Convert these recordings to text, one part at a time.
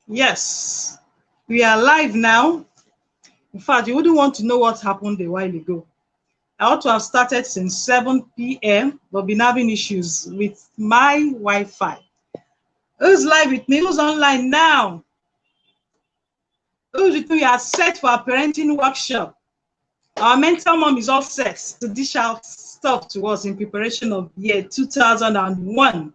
Yes, we are live now. In fact, you wouldn't want to know what happened a while ago. I ought to have started since 7 p.m., but been having issues with my Wi-Fi. Who's live with me? Who's online now? Who's with me? We are set for our parenting workshop. Our mentor mom is all set to dish out stuff to us in preparation of year 2001.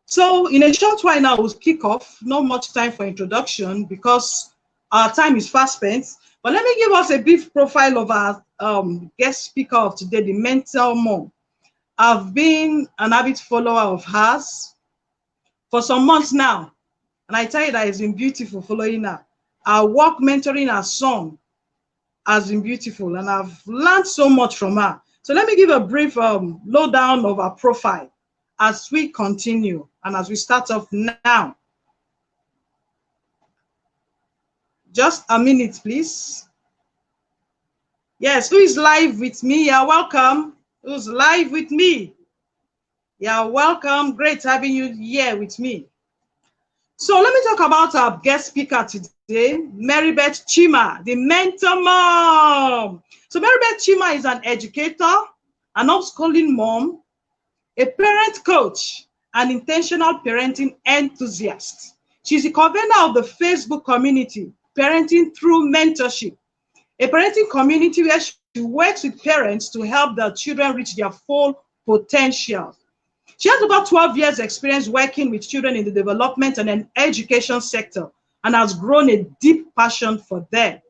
So in a short while now, we'll kick off. Not much time for introduction because our time is fast spent. But let me give us a brief profile of our guest speaker of today, the mentor mom. I've been an avid follower of hers for some months now. And I tell you that it's been beautiful following her. Our work mentoring her son has been beautiful. And I've learned so much from her. So let me give a brief lowdown of her profile as we continue and as we start off now. Just a minute, please. Yes, who is live with me? You're welcome. Who's live with me? You're welcome. Great having you here with me. So let me talk about our guest speaker today, Marybeth Chima, the mentor mom. So Marybeth Chima is an educator, an homeschooling mom, a parent coach, an intentional parenting enthusiast. She's the convener of the Facebook community, Parenting Through Mentorship, a parenting community where she works with parents to help their children reach their full potential. She has about 12 years experience working with children in the development and an education sector and has grown a deep passion for them.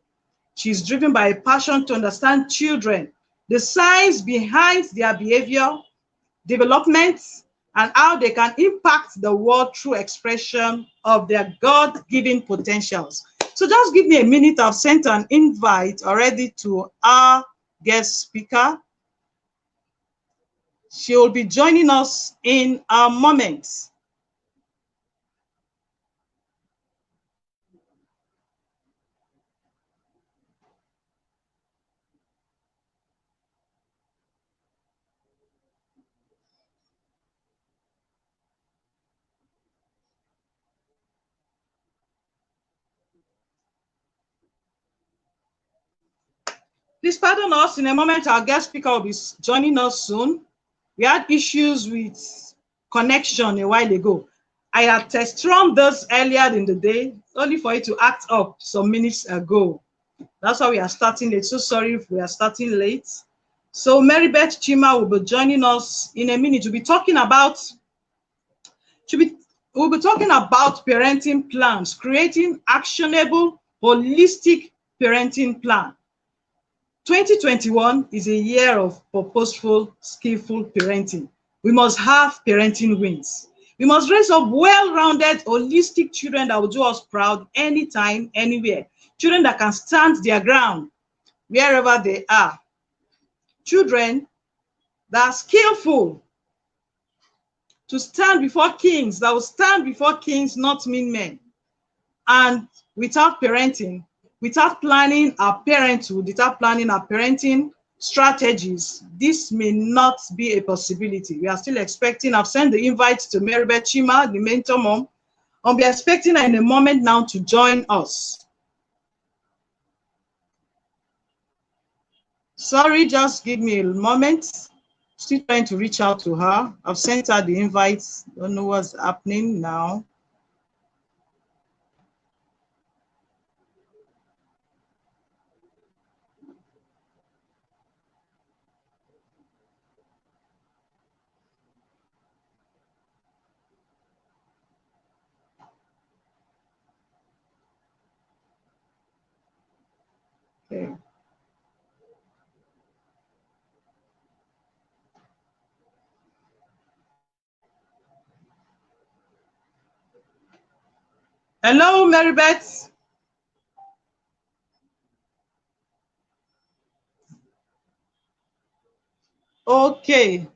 She's driven by a passion to understand children, the science behind their behavior, development, and how they can impact the world through expression of their God-given potentials. So just give me a minute. I've sent an invite already to our guest speaker. She will be joining us in a moment. Please pardon us. In a moment, our guest speaker will be joining us soon. We had issues with connection a while ago. I had test-run this earlier in the day, only for it to act up some minutes ago. That's why we are starting late. So sorry if we are starting late. So Marybeth Chima will be joining us in a minute. We'll be talking about parenting plans, creating actionable, holistic parenting plan. 2021 is a year of purposeful, skillful parenting. We must have parenting wins. We must raise up well-rounded, holistic children that will do us proud anytime, anywhere. Children that can stand their ground wherever they are. Children that are skillful to stand before kings, that will stand before kings, not mean men. And without parenting, without planning our parenthood, without planning our parenting strategies, this may not be a possibility. We are still expecting. I've sent the invite to Marybeth Chima, the mentor mom. I'll be expecting her in a moment now to join us. Sorry, just give me a moment. Still trying to reach out to her. I've sent her the invites. Don't know what's happening now. Okay. Hello, Marybeth. Okay.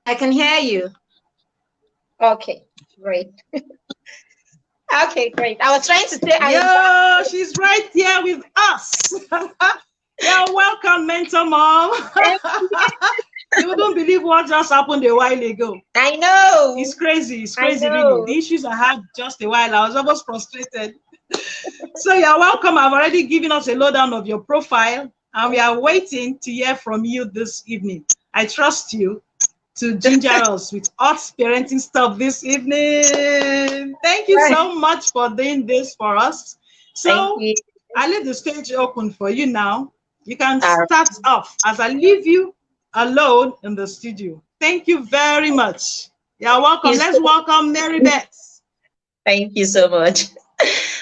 I can hear you. Okay, great. Okay, great. I was trying to say she's right here with us. You're welcome, mentor mom. You wouldn't believe what just happened a while ago. I know. It's crazy. It's I crazy, really. know. The issues I had just a while, I was almost frustrated. So you're welcome. I've already given us a lowdown of your profile, and we are waiting to hear from you this evening. I trust you to ginger us with hot parenting stuff this evening. Thank you so much for doing this for us. Thank So you. I leave the stage open for you now. You can All right. start off as I leave you alone in the studio. Thank you very much. You're welcome. You Let's so welcome Mary Beth. Thank you so much.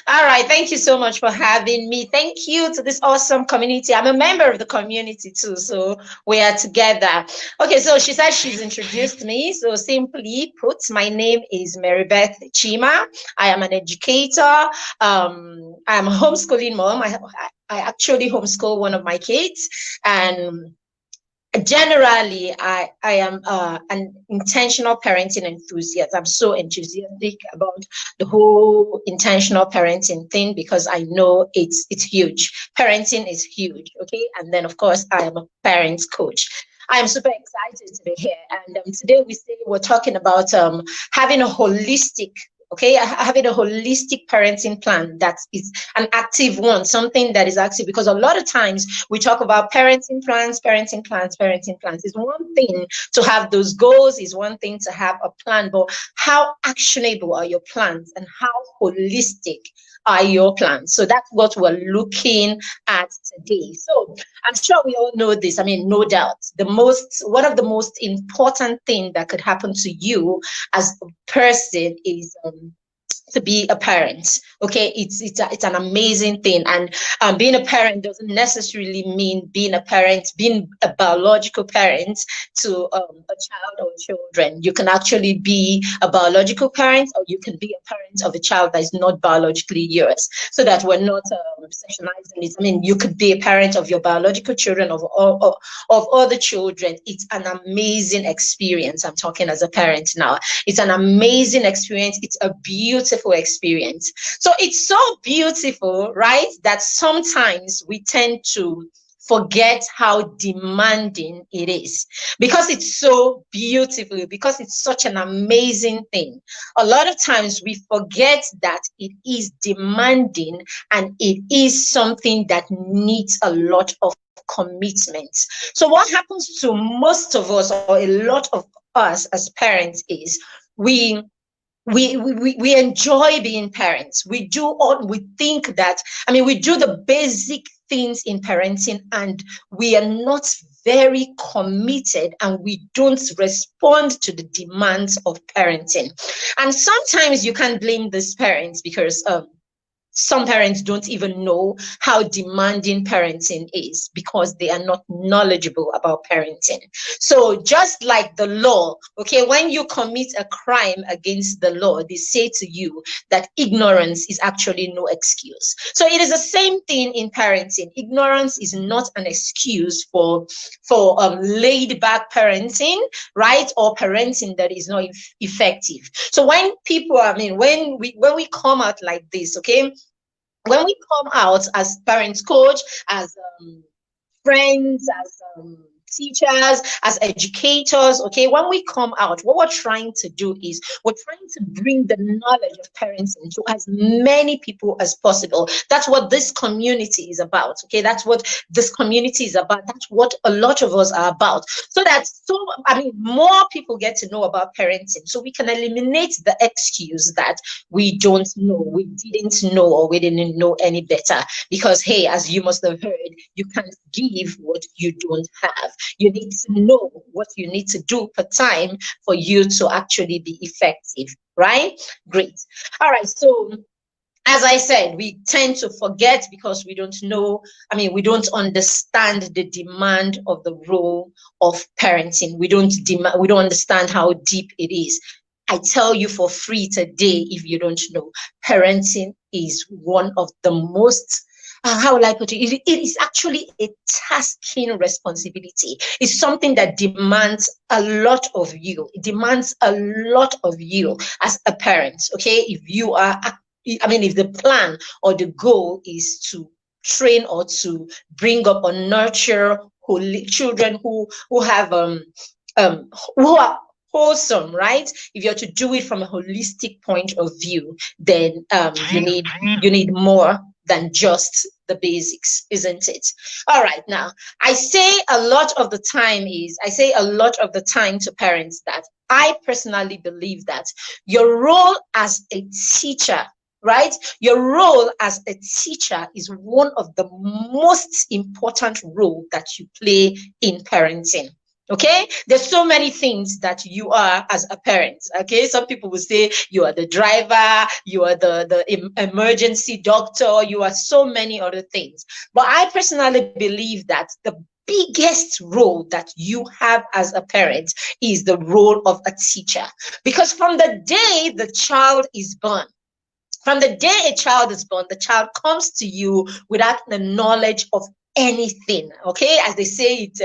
All right. Thank you so much for having me. Thank you to this awesome community. I'm a member of the community too, so we are together. Okay, so she said she's introduced me. So simply put, my name is Mary Beth Chima. I am an educator. I'm a homeschooling mom. I actually homeschool one of my kids, and generally I am an intentional parenting enthusiast. I'm so enthusiastic about the whole intentional parenting thing because I know it's huge. Parenting is huge. Okay, and then of course I am a parent coach. I am super excited to be here, and today we're talking about having a holistic, okay, having a holistic parenting plan that is an active one, something that is active, because a lot of times we talk about parenting plans, parenting plans, parenting plans. It's one thing to have those goals, is one thing to have a plan, but how actionable are your plans and how holistic are your plans? So that's what we're looking at today. So I'm sure we all know this. I mean, no doubt, one of the most important thing that could happen to you as a person is to be a parent. Okay, it's an amazing thing, and being a parent doesn't necessarily mean being a biological parent to a child or children. You can actually be a biological parent, or you can be a parent of a child that is not biologically yours, so that we're not sectionizing it. I mean, you could be a parent of your biological children, of other children. It's an amazing experience. I'm talking as a parent now. It's an amazing experience. It's a beautiful experience. So it's so beautiful, right, that sometimes we tend to forget how demanding it is, because it's so beautiful, because it's such an amazing thing. A lot of times we forget that it is demanding, and it is something that needs a lot of commitment. So what happens to most of us, or a lot of us as parents, is we we enjoy being parents. We think that, I mean, we do the basic things in parenting, and we are not very committed, and we don't respond to the demands of parenting. And sometimes you can't blame these parents, because some parents don't even know how demanding parenting is, because they are not knowledgeable about parenting. So just like the law, okay, when you commit a crime against the law, they say to you that ignorance is actually no excuse. So it is the same thing in parenting. Ignorance is not an excuse for laid back parenting, right, or parenting that is not effective. So when people, I mean, when we come out like this, okay, when we come out as parents coach, as friends, as teachers, as educators, okay, when we come out, what we're trying to do is we're trying to bring the knowledge of parenting to as many people as possible. That's what this community is about, okay? That's what this community is about. That's what a lot of us are about. I mean, more people get to know about parenting, so we can eliminate the excuse that we don't know, we didn't know, or we didn't know any better. Because, hey, as you must have heard, you can't give what you don't have. You need to know what you need to do per time for you to actually be effective, right? Great. All right. So, as I said, we tend to forget because we don't know. I mean, we don't understand the demand of the role of parenting. We don't understand how deep it is. I tell you for free today, if you don't know, parenting is one of the most, how will I put it? It is actually a tasking responsibility. It's something that demands a lot of you. It demands a lot of you as a parent. Okay, if the plan or the goal is to train or to bring up or nurture children who have who are wholesome, right? If you're to do it from a holistic point of view, then you need more than just the basics, isn't it? All right, now I say a lot of the time to parents that I personally believe that your role as a teacher, right? Your role as a teacher is one of the most important role that you play in parenting. Okay, there's so many things that you are as a parent. Okay, some people will say you are the driver, you are the emergency doctor, you are so many other things. But I personally believe that the biggest role that you have as a parent is the role of a teacher, because from the day the child is born, from the day a child is born, the child comes to you without the knowledge of anything. Okay, as they say it,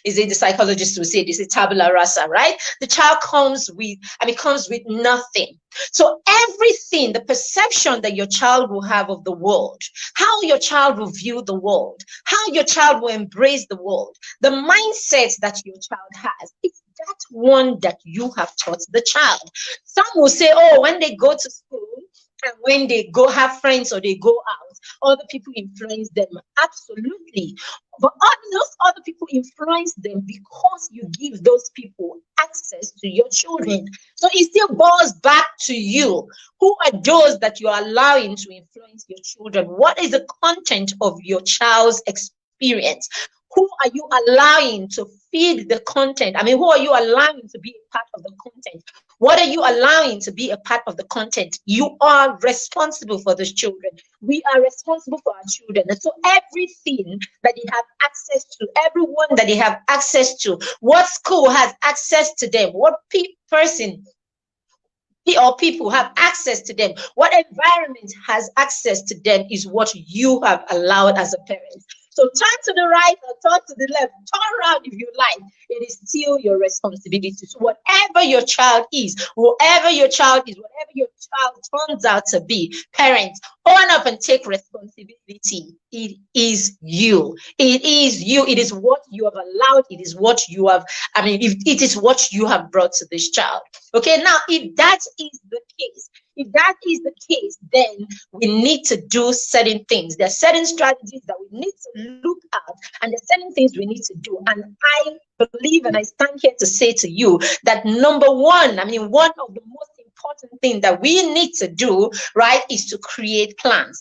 is it the psychologists will say this is tabula rasa, right? The child comes with nothing. So everything, the perception that your child will have of the world, how your child will view the world, how your child will embrace the world, the mindset that your child has, it's that one that you have taught the child. Some will say, oh, when they go to school, and when they go have friends or they go out, other people influence them. Absolutely. But those other people influence them because you give those people access to your children. So it still boils back to you. Who are those that you're allowing to influence your children? What is the content of your child's experience? Who are you allowing to feed the content? I mean, who are you allowing to be a part of the content? What are you allowing to be a part of the content? You are responsible for those children. We are responsible for our children. And so everything that they have access to, everyone that they have access to, what school has access to them, what person or people have access to them, what environment has access to them is what you have allowed as a parent. So turn to the right or turn to the left, turn around if you like. It is still your responsibility. So whatever your child is, whatever your child turns out to be, parents, own up and take responsibility. It is you. It is you. It is what you have allowed. It is what you have, if it is what you have brought to this child. Okay, now if that is the case, then we need to do certain things. There are certain strategies that we need to look at, and there are certain things we need to do. And I believe, and I stand here to say to you that number one, one of the most important thing that we need to do, right, is to create plans.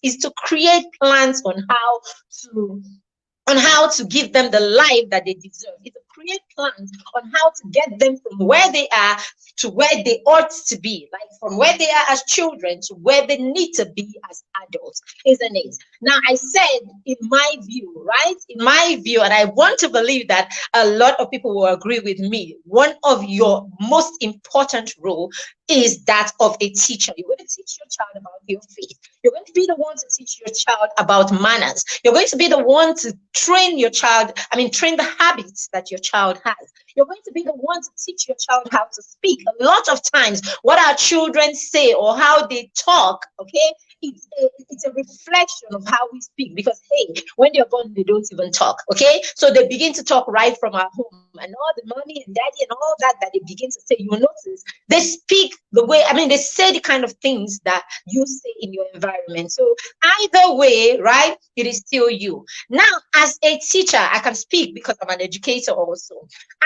On how to give them the life that they deserve. It's to create plans on how to get them from where they are to where they ought to be, like from where they are as children to where they need to be as adults, isn't it? Now, I said, in my view, right? In my view, and I want to believe that a lot of people will agree with me, one of your most important role is that of a teacher. You're going to teach your child about your faith. You're going to be the one to teach your child about manners. You're going to be the one to train your child, train the habits that your child has. You're going to be the one to teach your child how to speak. A lot of times, what our children say or how they talk, okay, it's a reflection of how we speak, because hey, when they're born they don't even talk. Okay, so they begin to talk right from our home, and all the mommy and daddy and all that they begin to say, you will notice they speak the way, they say the kind of things that you say in your environment. So either way, right, it is still you. Now, as a teacher, I can speak because I'm an educator also.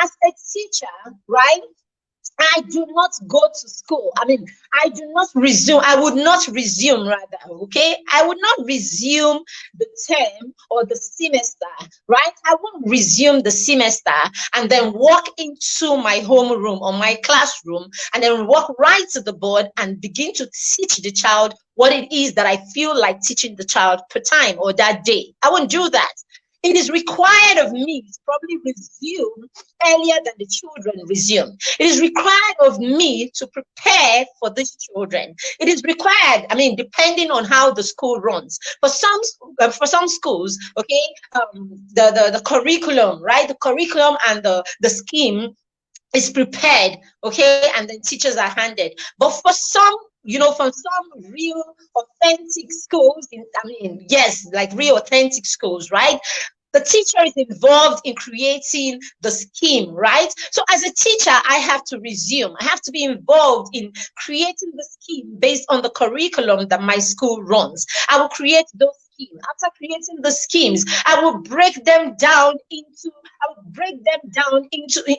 As a teacher, right, I do not go to school. I would not resume rather, okay? I would not resume the term or the semester, right? I won't resume the semester and then walk into my homeroom or my classroom and then walk right to the board and begin to teach the child what it is that I feel like teaching the child per time or that day. I won't do that. It is required of me to probably resume earlier than the children resume. It is required of me to prepare for these children. It is required, depending on how the school runs. For some schools, okay, the curriculum, right? The curriculum and the scheme is prepared, okay, and then teachers are handed. But for some, from some real authentic schools, yes, like real authentic schools, right? The teacher is involved in creating the scheme, right? So as a teacher, I have to resume. I have to be involved in creating the scheme based on the curriculum that my school runs. I will create those schemes. After creating the schemes, I will break them down into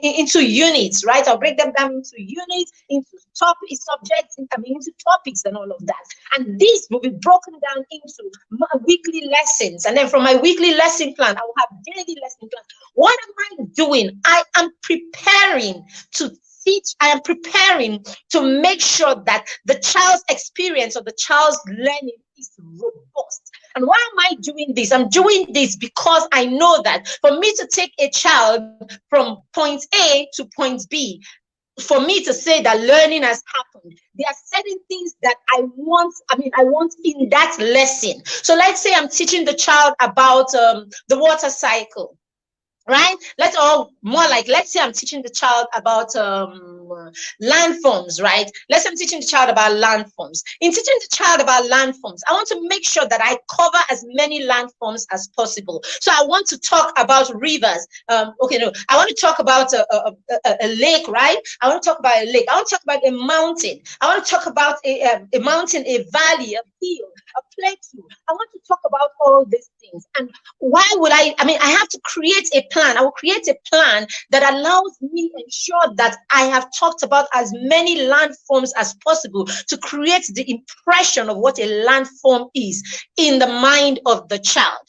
into units, right? I'll break them down into units, into topic subjects, into topics and all of that. And this will be broken down into my weekly lessons. And then from my weekly lesson plan, I will have daily lesson plan. What am I doing? I am preparing to teach. I am preparing to make sure that the child's experience or the child's learning is robust. And why am I doing this? I'm doing this because I know that for me to take a child from point A to point B, for me to say that learning has happened, there are certain things that I want in that lesson. So let's say I'm teaching the child about the water cycle, right? Let's say I'm teaching the child about landforms, right? Let's say I'm teaching the child about landforms. In teaching the child about landforms, I want to make sure that I cover as many landforms as possible. So I want to talk about rivers. I want to talk about a lake, right? I want to talk about a lake. I want to talk about a mountain. I want to talk about a mountain, a valley, a hill, a plateau. I want to talk about all these things. And why would I have to create a plan. I will create a plan that allows me ensure that I have talked about as many landforms as possible to create the impression of what a landform is in the mind of the child.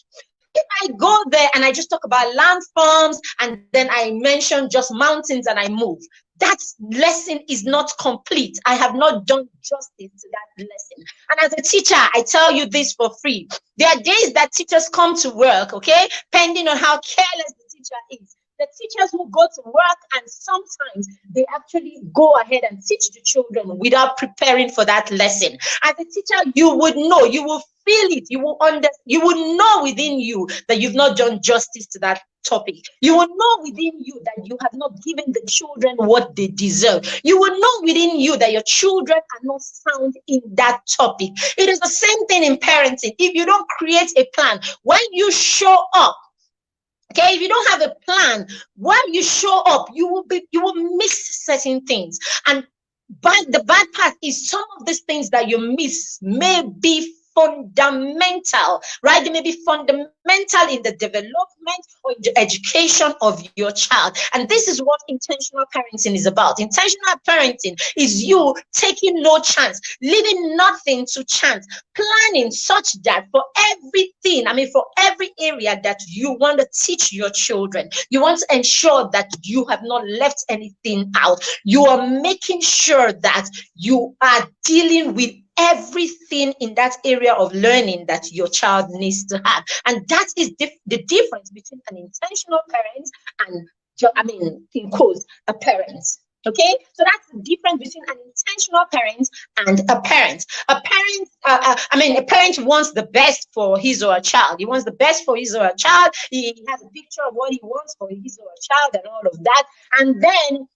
If I go there and I just talk about landforms and then I mention just mountains and I move, that lesson is not complete. I have not done justice to that lesson. And as a teacher, I tell you this for free. There are days that teachers come to work, okay, depending on how careless the teacher is. The teachers who go to work and sometimes they actually go ahead and teach the children without preparing for that lesson. As a teacher, you would know, you will feel it, you will know within you that you've not done justice to that topic. You will know within you that you have not given the children what they deserve. You will know within you that your children are not sound in that topic. It is the same thing in parenting. If you don't create a plan, when you show up, okay, if you don't have a plan, when you show up, you will miss certain things. And the bad part is some of these things that you miss may be fundamental, right? They may be fundamental in the development or in the education of your child. And this is what intentional parenting is about. Intentional parenting is you taking no chance, leaving nothing to chance, planning such that for everything, for every area that you want to teach your children, you want to ensure that you have not left anything out. You are making sure that you are dealing with everything in that area of learning that your child needs to have. And that is the difference between an intentional parent and, in quotes, a parent. Okay, so that's the difference between an intentional parent and a parent. A parent wants the best for his or her child. He wants the best for his or her child. He has a picture of what he wants for his or her child and all of that. And then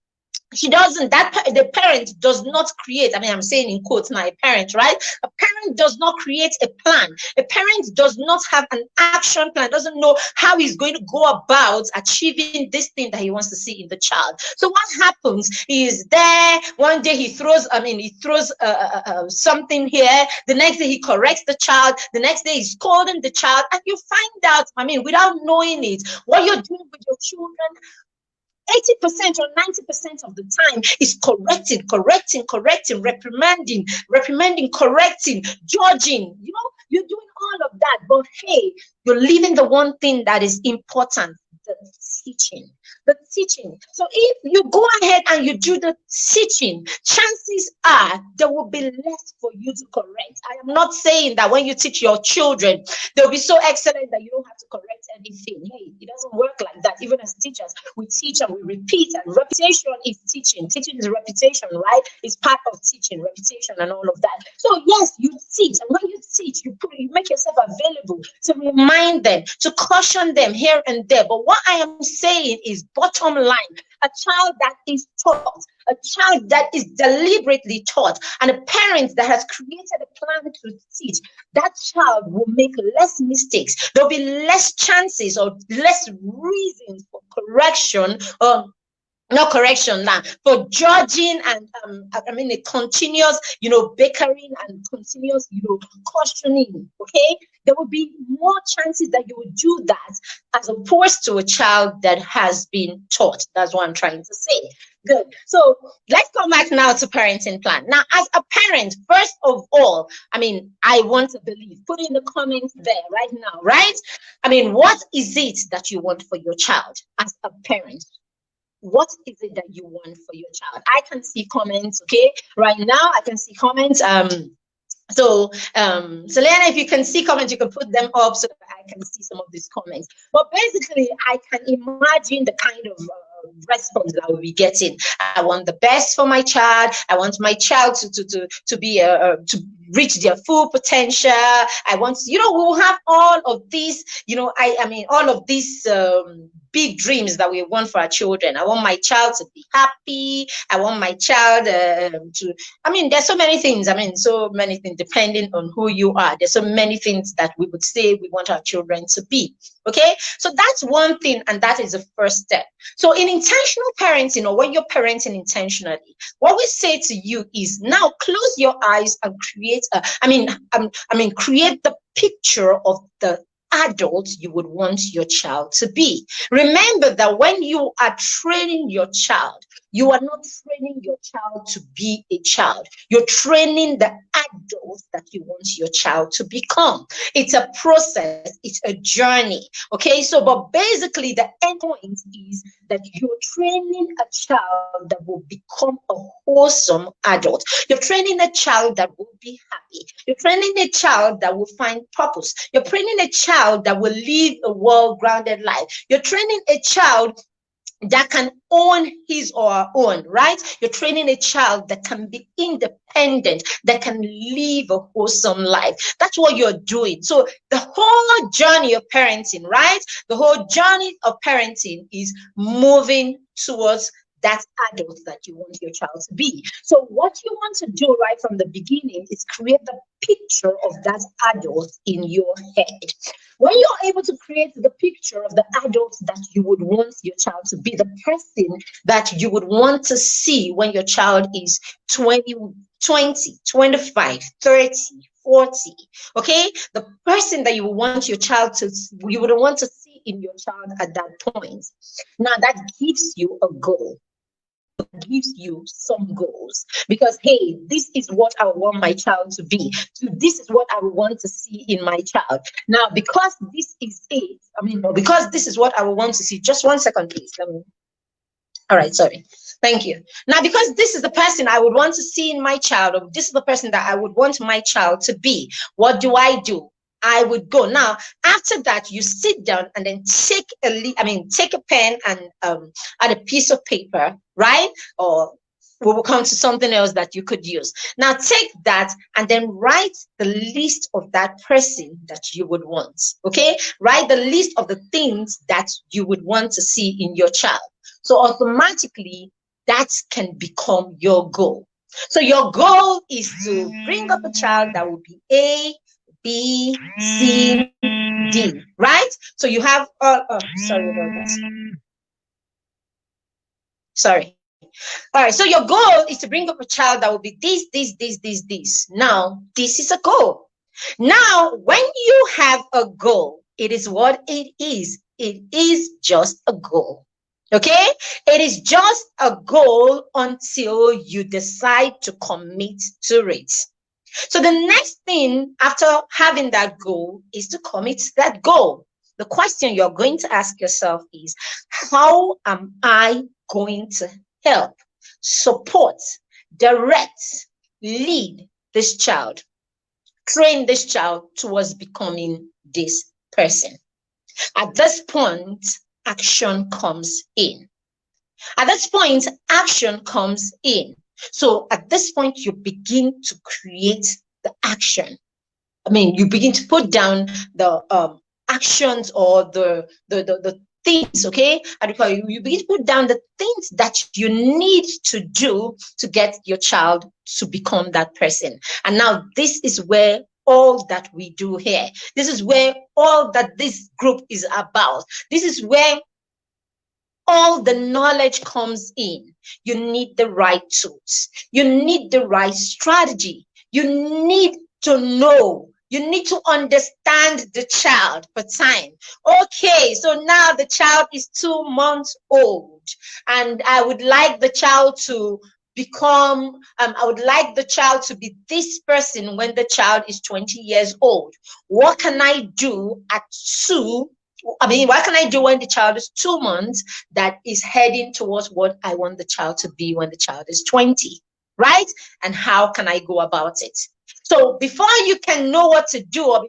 the parent does not create, I'm saying in quotes now, a parent, right? A parent does not create a plan. A parent does not have an action plan, doesn't know how he's going to go about achieving this thing that he wants to see in the child. So what happens is there one day he throws something here, the next day he corrects the child, the next day he's scolding the child, and you find out, without knowing it, what you're doing with your children 80% or 90% of the time is correcting, reprimanding, correcting, judging. You're doing all of that, but hey, you're leaving the one thing that is important, the teaching. So if you go ahead and you do the teaching, chances are there will be less for you to correct. I am not saying that when you teach your children, they'll be so excellent that you don't have to correct anything. Hey, it doesn't work like that. Even as teachers, we teach and we repeat, and repetition is teaching. Teaching is repetition, right? It's part of teaching, repetition and all of that. So yes, you teach, and when you teach, you make yourself available to remind them, to caution them here and there. But what what I am saying is, bottom line, a child that is taught, a child that is deliberately taught, and a parent that has created a plan to teach, that child will make less mistakes. There'll be less chances or less reasons for correction, not correction now, for judging, and I mean a continuous, bickering and continuous, cautioning. Okay, there will be more chances that you will do that as opposed to a child that has been taught. That's what I'm trying to say. Good. So let's come back now to parenting plan. Now, as a parent, first of all, I mean, I want to believe. Put in the comments there right now, right? I mean, what is it that you want for your child as a parent? What is it that you want for your child? I can see comments. Okay, right now I can see comments. So Leanna, if you can see comments, you can put them up so that I can see some of these comments. But basically, I can imagine the kind of response that I will be getting. I want the best for my child. I want my child to be to reach their full potential. I want, we'll have all of these, I mean, all of these big dreams that we want for our children. I want my child to be happy. I want my child to, I mean, there's so many things. I mean, so many things depending on who you are. There's so many things that we would say we want our children to be. Okay, so that's one thing, and that is the first step. So in intentional parenting, or when you're parenting intentionally, what we say to you is, now close your eyes and create create the picture of the adult you would want your child to be. Remember that when you are training your child, you are not training your child to be a child. You're training the adult that you want your child to become. It's a process, it's a journey. Okay, so but basically the end point is that you're training a child that will become a wholesome adult. You're training a child that will be happy. You're training a child that will find purpose. You're training a child that will live a well-grounded life. You're training a child that can own his or her own, right? You're training a child that can be independent, that can live a wholesome life. That's what you're doing. So the whole journey of parenting, right? The whole journey of parenting is moving towards that adult that you want your child to be. So what you want to do right from the beginning is create the picture of that adult in your head. When you're able to create the picture of the adult that you would want your child to be, the person that you would want to see when your child is 20, 25, 30, 40, okay? The person that you would want your child to, you would want to see in your child at that point. Now that gives you a goal. That gives you some goals, because hey, this is what I want my child to be. So this is what I want to see in my child. Now, because this is it, because this is what I want to see. Just 1 second, please. All right, sorry. Thank you. Now, because this is the person I would want to see in my child, or this is the person that I would want my child to be, what do? I would go. Now, after that, you sit down and then take a pen and a piece of paper, right? Or we will come to something else that you could use. Now, take that and then write the list of that person that you would want. Okay, write the list of the things that you would want to see in your child. So automatically, that can become your goal. So your goal is to bring up a child that will be A, B, C, D, right? So you have sorry about that. Sorry. All right. So your goal is to bring up a child that will be this. Now, this is a goal. Now, when you have a goal, it is what it is. It is just a goal. Okay? It is just a goal until you decide to commit to it. So the next thing after having that goal is to commit to that goal. The question you're going to ask yourself is, how am I going to help, support, direct, lead this child, train this child towards becoming this person? At this point, action comes in. At this point, action comes in. So at this point, you begin to create the action. You begin to put down the actions or the things, okay? And you begin to put down the things that you need to do to get your child to become that person. And now this is where all that we do here, this is where all that this group is about, this is where all the knowledge comes in. You need the right tools. You need the right strategy. You need to know. You need to understand the child for time. Okay, so now the child is 2 months old, and I would like the child to become, I would like the child to be this person when the child is 20 years old. What can I do at two? What can I do when the child is 2 months that is heading towards what I want the child to be when the child is 20, right? And how can I go about it? So before you can know what to do, or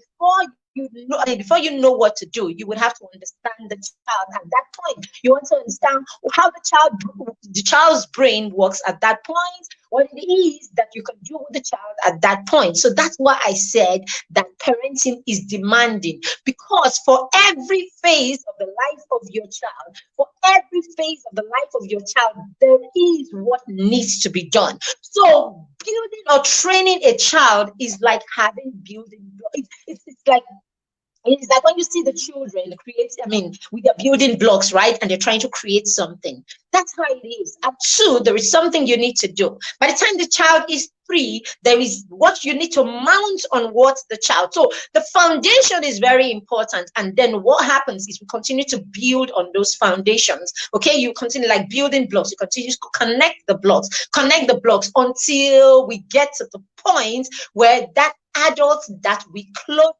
before you know what to do, you would have to understand the child at that point. You want to understand how the child's brain works at that point, what it is that you can do with the child at that point. So that's why I said that parenting is demanding, because for every phase of the life of your child, for every phase of the life of your child, there is what needs to be done. So building or training a child is like having building blocks. It's like when you see the children create, with their building blocks, right? And they're trying to create something. That's how it is. At two, there is something you need to do. By the time the child is 3, there is what you need to mount on what the child. So the foundation is very important. And then what happens is we continue to build on those foundations. Okay, you continue like building blocks. You continue to connect the blocks until we get to the point where that adult that we close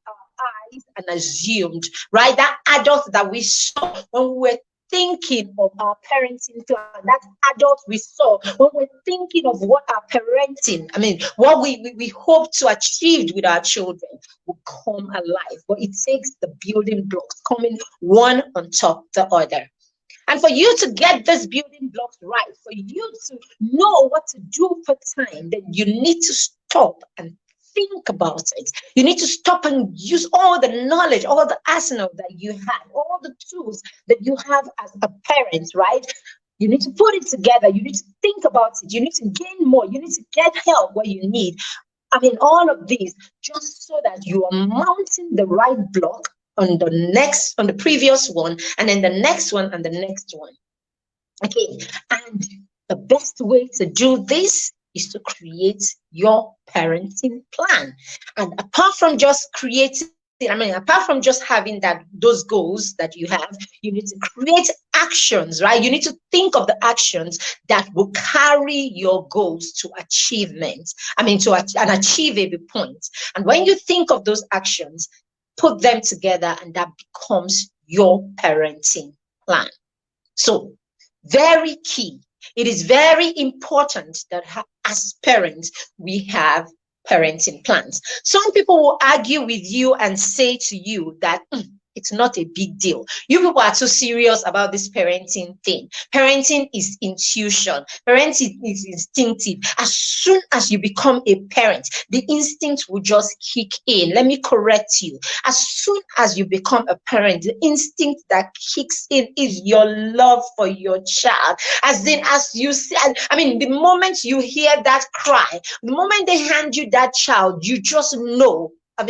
eyes and assumed, right? That adult that we saw when we were thinking of our parenting plan, that adult we saw when we're thinking of what our parenting, what we hope to achieve with our children will come alive. But it takes the building blocks coming one on top the other. And for you to get this building blocks right, for you to know what to do for time, then you need to stop and think about it. You need to stop and use all the knowledge, all the arsenal that you have, all the tools that you have as a parent, right? You need to put it together. You need to think about it. You need to gain more. You need to get help where you need. All of these just so that you are mounting the right block on the previous one, and then the next one and the next one. Okay, and the best way to do this is to create your parenting plan. And apart from just apart from just having those goals that you have, you need to create actions, right? You need to think of the actions that will carry your goals to achievement. To an achievable point. And when you think of those actions, put them together, and that becomes your parenting plan. So, very key. It is very important that as parents, we have parenting plans. Some people will argue with you and say to you that it's not a big deal. You people are too serious about this parenting thing. Parenting is intuition. Parenting is instinctive. As soon as you become a parent, the instinct will just kick in. Let me correct you. As soon as you become a parent, the instinct that kicks in is your love for your child. The moment you hear that cry, the moment they hand you that child, you just know. I'm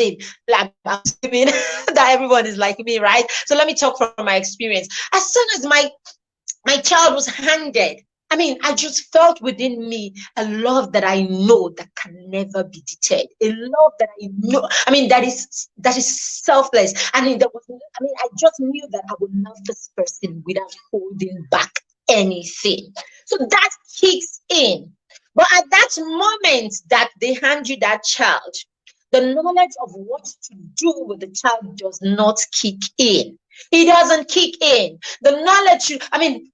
assuming that everyone is like me, right? So let me talk from my experience. As soon as my child was handed, I just felt within me a love that I know that can never be deterred. A love that I know, that is selfless. I just knew that I would love this person without holding back anything. So that kicks in. But at that moment that they hand you that child, the knowledge of what to do with the child does not kick in. It doesn't kick in. The knowledge,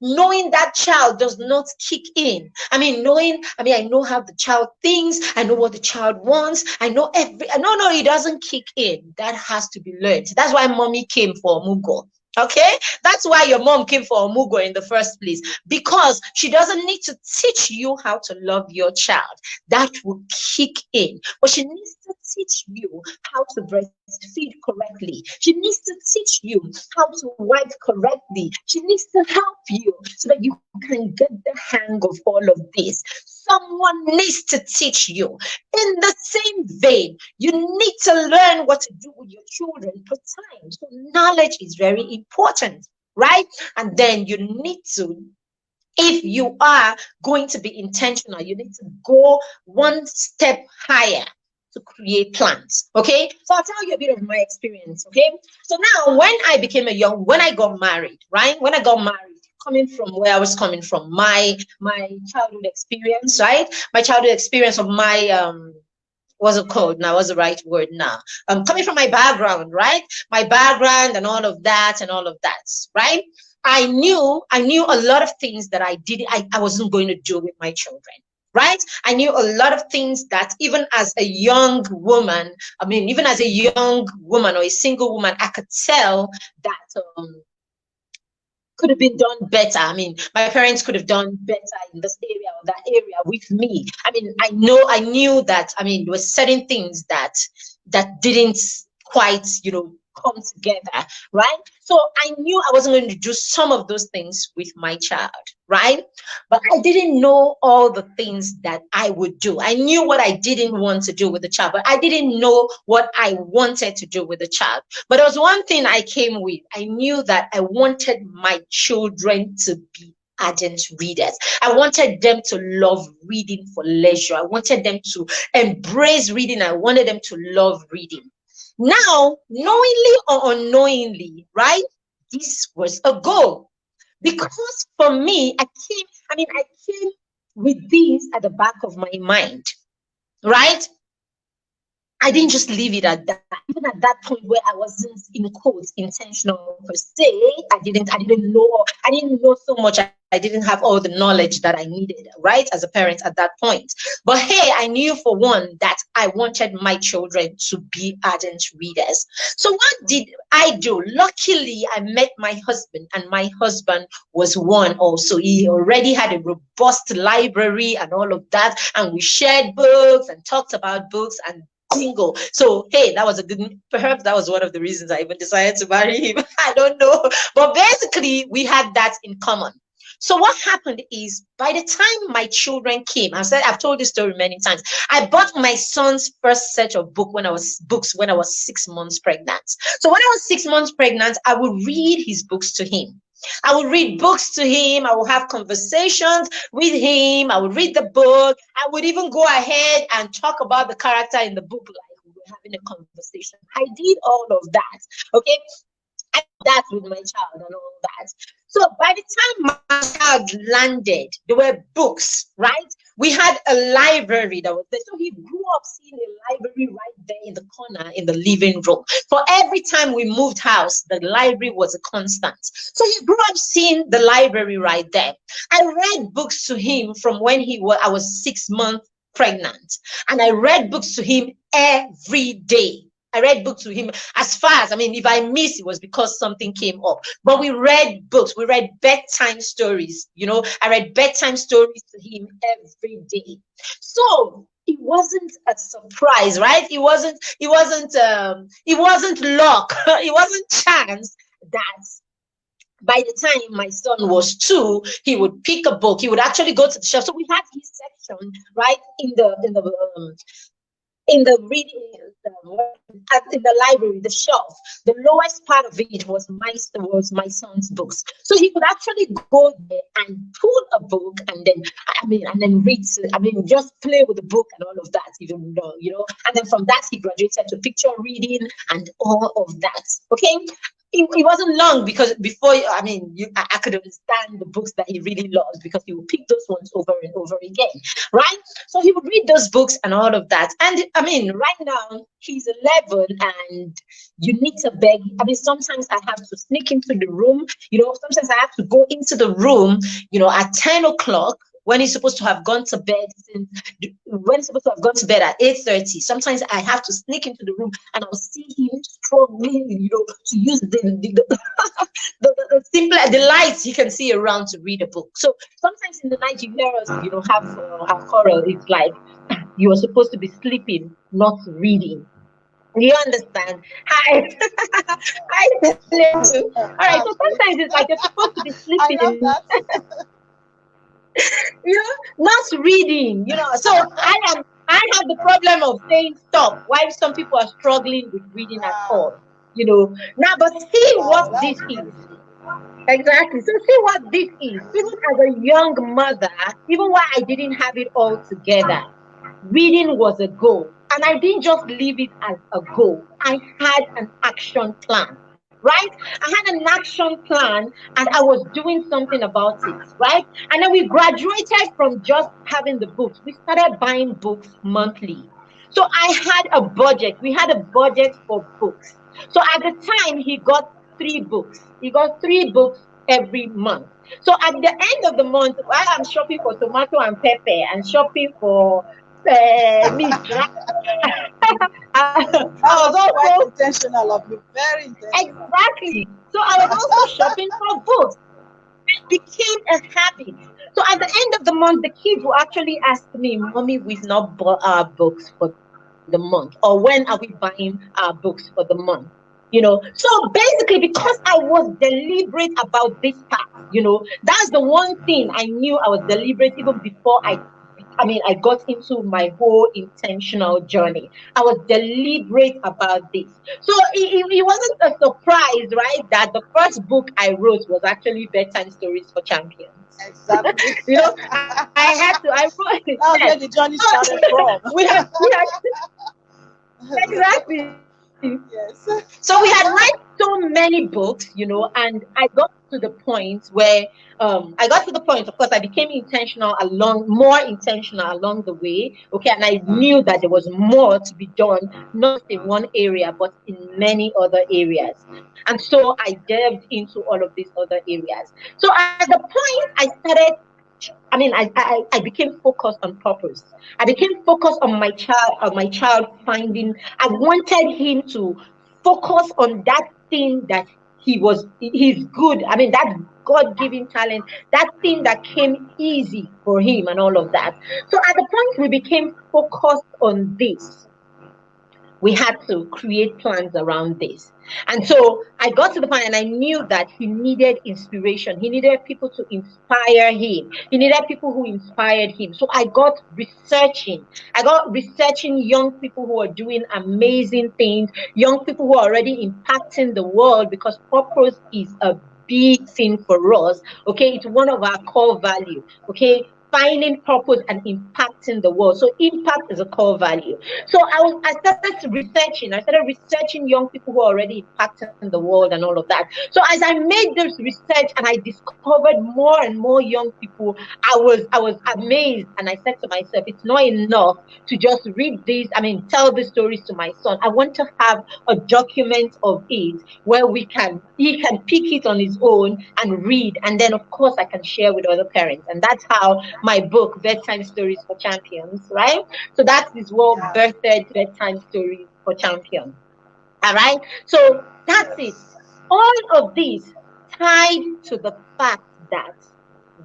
knowing that child does not kick in. I know how the child thinks. I know what the child wants. No, it doesn't kick in. That has to be learned. That's why mommy came for Mugo. Okay, that's why your mom came for Omugo in the first place, because she doesn't need to teach you how to love your child. That will kick in, but she needs to teach you how to breastfeed correctly. She needs to teach you how to wipe correctly. She needs to help you so that you can get the hang of all of this. Someone needs to teach you. In the same vein, you need to learn what to do with your children per time. So knowledge is very important, right? And then you need to, if you are going to be intentional, you need to go one step higher to create plans. Okay. So I'll tell you a bit of my experience. Okay. So now when I got married, right? When I got married, coming from where I was coming from, my childhood experience, right? My childhood experience of my what's it called now? What's the right word now? Coming from my background, right? My background and all of that, right? I knew a lot of things that I wasn't going to do with my children. Right? I knew a lot of things that even as a young woman, even as a young woman or a single woman, I could tell that could have been done better. My parents could have done better in this area or that area with me. I knew that, there were certain things that didn't quite, come together, right? So I knew I wasn't going to do some of those things with my child, right? But I didn't know all the things that I would do. I knew what I didn't want to do with the child, but I didn't know what I wanted to do with the child. But there was one thing I came with. I knew that I wanted my children to be ardent readers. I wanted them to love reading for leisure. I wanted them to embrace reading. I wanted them to love reading. Now, knowingly or unknowingly, right? This was a goal. Because for me, I came with this at the back of my mind, right? I didn't just leave it at that. Even at that point where I wasn't in quotes intentional per se, I didn't know so much. I didn't have all the knowledge that I needed, right, as a parent at that point. But hey, I knew for one that I wanted my children to be ardent readers. So what did I do? Luckily, I met my husband, and my husband was one also. He already had a robust library and all of that, and we shared books and talked about books and bingo. So hey, that was a good, perhaps that was one of the reasons I even decided to marry him. I don't know. But basically, we had that in common. So what happened is, by the time my children came, I've told this story many times. I bought my son's first set of books when I was 6 months pregnant. So when I was 6 months pregnant, I would read his books to him. I would read books to him. I would have conversations with him. I would read the book. I would even go ahead and talk about the character in the book like we were having a conversation. I did all of that. Okay. I did that with my child and all that. So by the time my child landed, there were books, right? We had a library that was there. So he grew up seeing a library right there in the corner in the living room. For every time we moved house, the library was a constant. So he grew up seeing the library right there. I read books to him from when I was 6 months pregnant. And I read books to him every day. I read books to him as far as, if I missed, it was because something came up. But we read books. We read bedtime stories. I read bedtime stories to him every day. So it wasn't a surprise, right? It wasn't luck. It wasn't chance that by the time my son was 2, he would pick a book. He would actually go to the shelf. So we had his section right in the reading in the library, the shelf. The lowest part of it was my son's books. So he could actually go there and pull a book and then read. Just play with the book and all of that, even though, And then from that, he graduated to picture reading and all of that. Okay. It wasn't long because before, I could understand the books that he really loves because he would pick those ones over and over again, right? So he would read those books and all of that. And right now he's 11 and you need to beg. Sometimes I have to sneak into the room, sometimes I have to go into the room, at 10 o'clock. when he's supposed to have gone to bed when he's supposed to have gone to bed at 8:30. Sometimes I have to sneak into the room and I'll see him struggling, to use the simple the lights you can see around to read a book. So sometimes in the night you hear us, have our choral. It's like you are supposed to be sleeping, not reading. Do you understand? Hi. Hi, Celia too. All right. So Okay. sometimes it's like you're supposed to be I sleeping love that. not reading. So I have the problem of saying stop. Why some people are struggling with reading at Wow. all. Now, but see Wow. what That's this beautiful. is. Exactly. So see what this is. Even as a young mother, even while I didn't have it all together, reading was a goal. And I didn't just leave it as a goal. I had an action plan, right? I had an action plan and I was doing something about it, right? And then we graduated from just having the books. We started buying books monthly. So I had a budget. We had a budget for books. So at the time, he got 3 books. He got 3 books every month. So at the end of the month, while I'm shopping for tomato and pepper and shopping for meat, I That was was quite also intentional of you. Very intentional. exactly. So I was also shopping for books. It became a habit. So at the end of the month, the kids will actually ask me, "Mommy, we've not bought our books for the month, or when are we buying our books for the month?" So basically, because I was deliberate about this part, that's the one thing I knew I was deliberate even before I got into my whole intentional journey. I was deliberate about this. So it wasn't a surprise, right, that the first book I wrote was actually Bedtime Stories for Champions. Exactly. I had to, I wrote it, That was yes. where the journey started So from. we had, exactly. So we had Yes. read so many books, and I got to the point where I got to the point, of course, I became more intentional along the way. Okay, and I knew that there was more to be done, not just in one area, but in many other areas. And so I delved into all of these other areas. So at the point I started I became focused on purpose. I became focused on my child finding. I wanted him to focus on that thing that he's good. That God-given talent, that thing that came easy for him and all of that. So at the point we became focused on this, we had to create plans around this. And so I got to the point and I knew that he needed inspiration. He needed people to inspire him. He needed people who inspired him. So I got researching. I got researching young people who are doing amazing things, young people who are already impacting the world, because purpose is a big thing for us. Okay, it's one of our core value. Okay, finding purpose and impacting the world. So impact is a core value. So I started researching. I started researching young people who are already impacting the world and all of that. So as I made this research and I discovered more and more young people, I was amazed, and I said to myself, it's not enough to just read these. Tell these stories to my son. I want to have a document of it where he can pick it on his own and read, and then of course I can share with other parents. And that's how my book, Bedtime Stories for Champions, right? So that is what Yeah. birthed Bedtime Stories for Champions. All right. So that's it. Yes. All of this tied to the fact that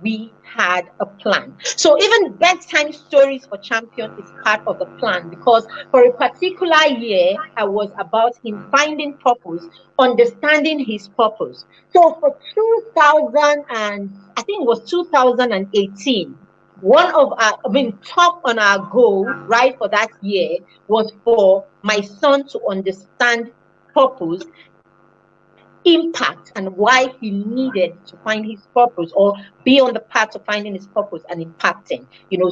we had a plan. So even Bedtime Stories for Champion is part of the plan, because for a particular year, I was about him finding purpose, understanding his purpose. So for 2000, and I think it was 2018, one of our, top on our goal, right, for that year was for my son to understand purpose, impact, and why he needed to find his purpose, or be on the path to finding his purpose and impacting.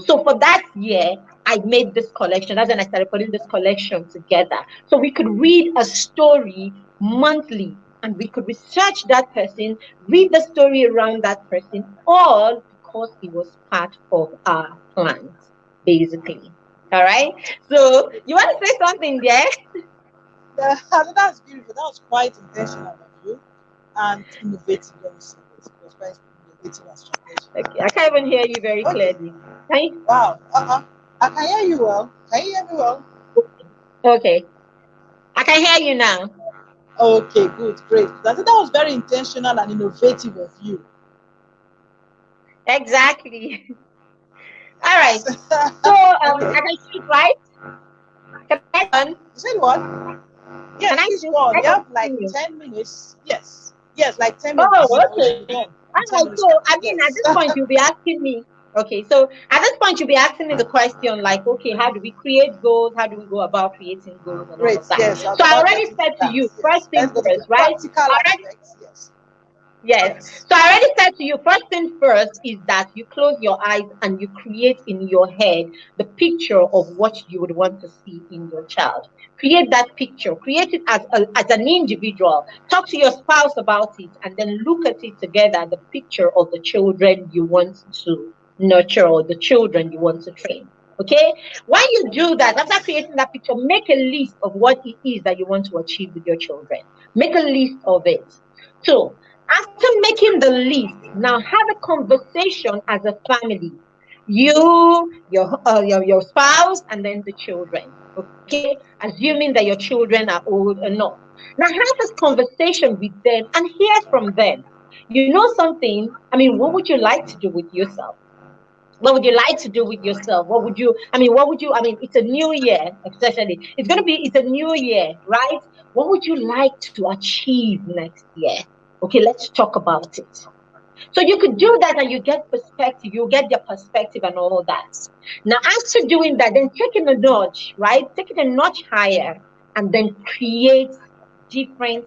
So for that year, I made this collection. That's when I started putting this collection together. So we could read a story monthly, and we could research that person, read the story around that person, all because it was part of our plans, basically. All right. So you want to say something there? That's beautiful. That was quite intentional of you and innovative. Let me say it. It was quite innovative. It was strategic. Okay, I can't even hear you very Okay. clearly. Can you? Wow. I can hear you well. Can you hear me well? Okay, I can hear you now. Okay, good, great. I think that was very intentional and innovative of you. Exactly. All right. Yes. So Okay. I can shoot, right? Can I shoot on? You said what? Can Yes, I please shoot? go on. Can You I have like continue? 10 minutes. Yes. Yes, like 10 Oh, minutes. We okay. should be done All in 10 right. minutes. So I mean, at Yes. this point, you'll be asking me. Okay. So at this point, you'll be asking me the question like, okay, how do we create goals? How do we go about creating goals and all Great. of that? Yes, I was So I about already getting to said to that. you, first Yes. thing Let's go to the first, right? practical I already aspects. Yes. Yes. Yes. So I already said to you, first thing first is that you close your eyes and you create in your head the picture of what you would want to see in your child. Create that picture. Create it as an individual. Talk to your spouse about it and then look at it together, the picture of the children you want to nurture or the children you want to train. Okay? When you do that, after creating that picture, make a list of what it is that you want to achieve with your children. Make a list of it. So, after making the list, now have a conversation as a family. Your spouse, and then the children. Okay, assuming that your children are old enough. Now have this conversation with them and hear from them. You know something? I mean, what would you like to do with yourself? What would you like to do with yourself? What would you, it's a new year, especially. It's a new year, right? What would you like to achieve next year? Okay, let's talk about it. So you could do that and you get perspective, you get their perspective and all that. Now, after doing that, then taking a notch, right? Take it a notch higher and then create different,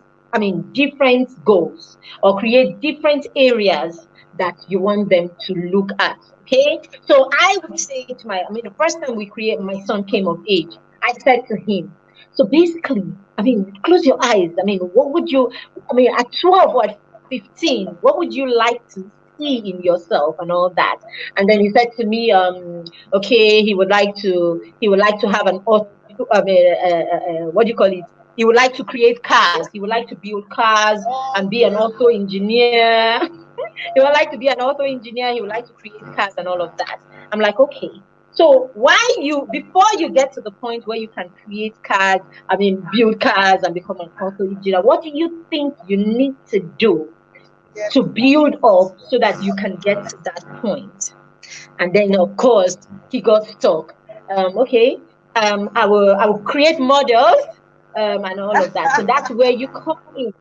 different goals or create different areas that you want them to look at. Okay. So I would say to the first time my son came of age, I said to him, so basically, close your eyes. What would you, at 12 or at 15, what would you like to see in yourself and all that? And then he said to me, okay, he would like to have an auto, what do you call it? He would like to create cars. He would like to build cars and be an Okay. auto engineer. He would like to be an auto engineer. He would like to create cars and all of that. I'm like, okay. So before you get to the point where you can create cars, build cars and become an auto engineer, what do you think you need to do Get to to that build point. up so that you can get to that point? And then, of course, he got stuck. Okay, I will create models and all of that. So that's where you come in.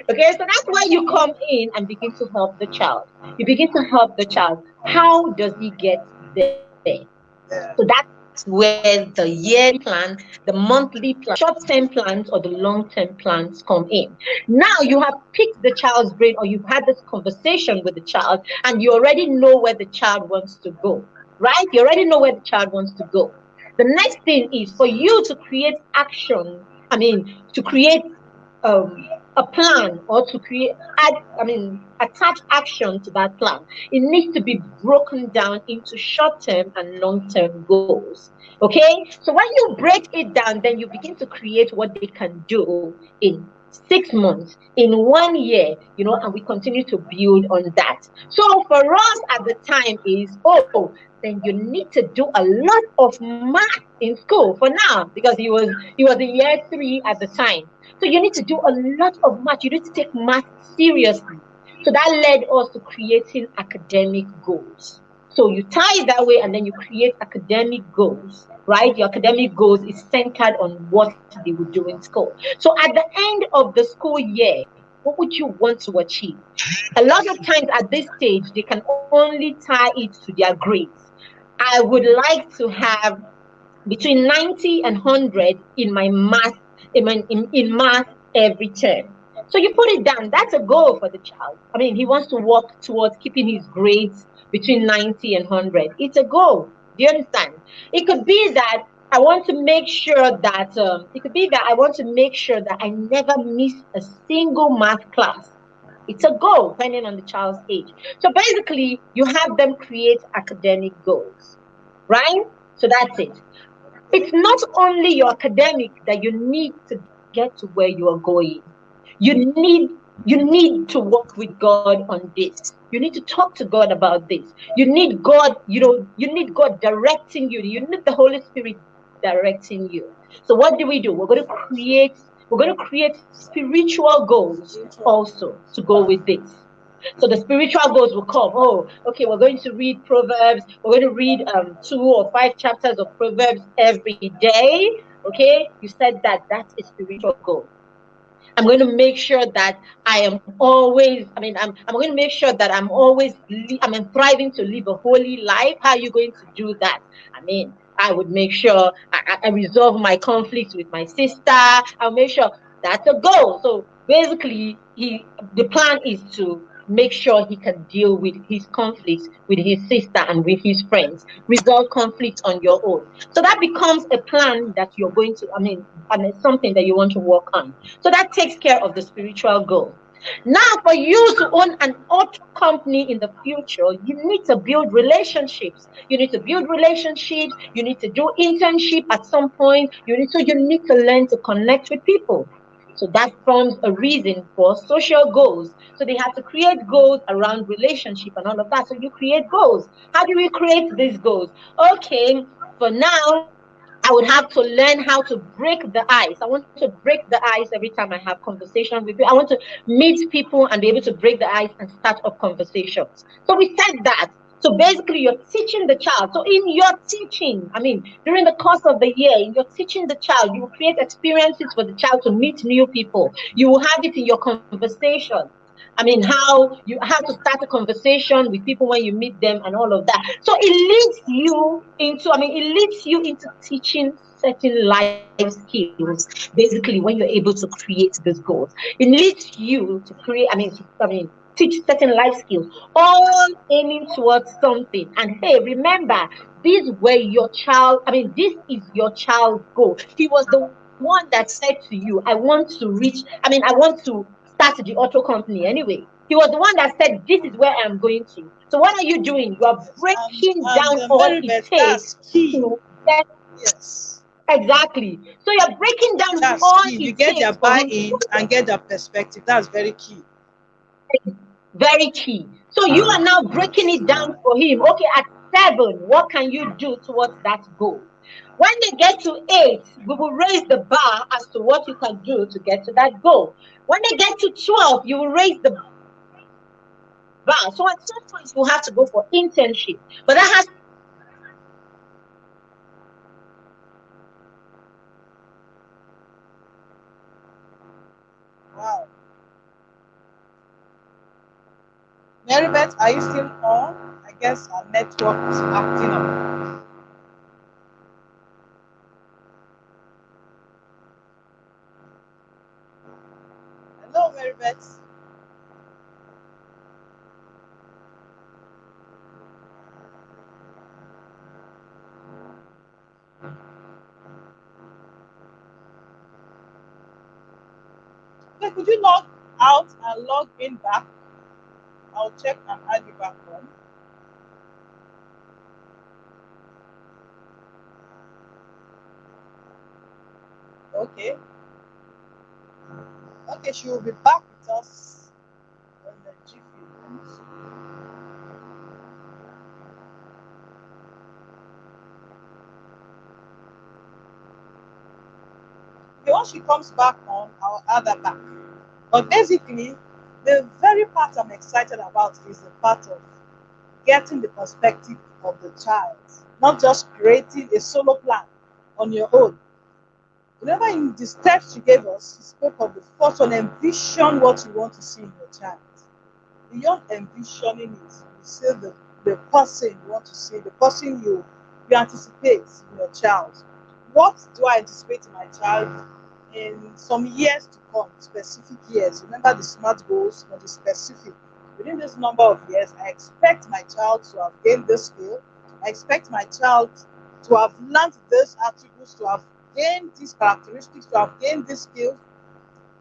Okay, so that's where you come in and begin to help the child. You begin to help the child. How does he get there? So Yeah. that's where the yearly plan, the monthly plan, the short-term plans or the long-term plans come in. Now you have picked the child's brain or you've had this conversation with the child and you already know where the child wants to go, right? You already know where the child wants to go. The next thing is for you to create action, to create a plan or to attach action to that plan. It needs to be broken down into short-term and long-term goals. Okay, so when you break it down, then you begin to create what they can do in 6 months, in 1 year, and we continue to build on that. So for us at the time is, then you need to do a lot of math in school for now because he was in year 3 at the time. So you need to do a lot of math. You need to take math seriously. So that led us to creating academic goals. So you tie it that way and then you create academic goals, right? Your academic goals is centered on what they would do in school. So at the end of the school year, what would you want to achieve? A lot of times at this stage, they can only tie it to their grades. I would like to have between 90 and 100 in my math in math every term. So you put it down. That's a goal for the child. He wants to work towards keeping his grades between 90 and 100. It's a goal. Do you understand? It could be that I want to make sure that I never miss a single math class. It's a goal depending on the child's age. So basically, you have them create academic goals, right? So that's it. It's not only your academic that you need to get to where you are going. You need You need to work with God on this. You need to talk to God about this. You need God, you need God directing you. You need the Holy Spirit directing you. So what do? We're going to create spiritual goals Spiritual also goals. to go with this. So the spiritual goals will come. Oh, okay, we're going to read Proverbs. We're going to read 2 or 5 chapters of Proverbs every day. Okay, you said that that's a spiritual goal. I'm going to make sure that I am always, I'm going to make sure that I'm always, I'm thriving to live a holy life. How are you going to do that? I would make sure I resolve my conflicts with my sister. I'll make sure that's a goal. So basically, the plan is to make sure he can deal with his conflicts with his sister and with his friends, resolve conflicts on your own. So that becomes a plan that you're going to, and it's something that you want to work on. So that takes care of the spiritual goal. Now, for you to own an auto company in the future, you need to build relationships. You need to build relationships. You need to do internship at some point. You need to learn to connect with people. So that forms a reason for social goals. So they have to create goals around relationship and all of that. So you create goals. How do we create these goals? Okay, for now, I would have to learn how to break the ice. I want to break the ice every time I have conversation with you. I want to meet people and be able to break the ice and start up conversations. So we said that. So basically, you're teaching the child. So in your teaching, during the course of the year, in your teaching the child, you will create experiences for the child to meet new people. You will have it in your conversation. How to start a conversation with people when you meet them and all of that. So it leads you into teaching certain life skills, basically when you're able to create these goals. It leads you to create, teach certain life skills, all aiming towards something. And hey, remember, this is your child's goal. He was the one that said to you, I want to reach, I want to start the auto company anyway. He was the one that said, this is where I'm going to. So what are you doing? You are Yes. breaking And down all Mary it Beth, takes that's key. to get. Yes. Exactly. So you're breaking down That's all key. You it get their takes for him to buy-in and get their perspective. That's very key. very key. So you are now breaking it down for him. Okay, at 7, what can you do towards that goal? When they get to 8, we will raise the bar as to what you can do to get to that goal. When they get to 12, you will raise the bar. So at some point, you will have to go for internship. But that has to be done before you get to that goal. So you need to break it down for him. Okay, at 12, you will raise the bar. So at some point, you will have to go for internship. But that has to be done Wow. before you get to that goal. Mary Beth, are you still on? I guess our network is acting up. Hello, Mary Beth. Okay, could you log out and log in back? I'll check and add you back on. Okay. Okay, she will be back with us on the GP. Okay, once she comes back on, I'll add her back. But basically, the very part I'm excited about is the part of getting the perspective of the child, not just creating a solo plan on your own. Remember, in the steps she gave us, she spoke of the first one: envision what you want to see in your child. Beyond envisioning it, you see the person you want to see, the person you anticipate in your child. What do I anticipate in my child in some years to come, specific years? Remember the SMART goals for the specific. Within this number of years, I expect my child to have gained this skill. I expect my child to have learned these attributes, to have gained these characteristics, to have gained these skills,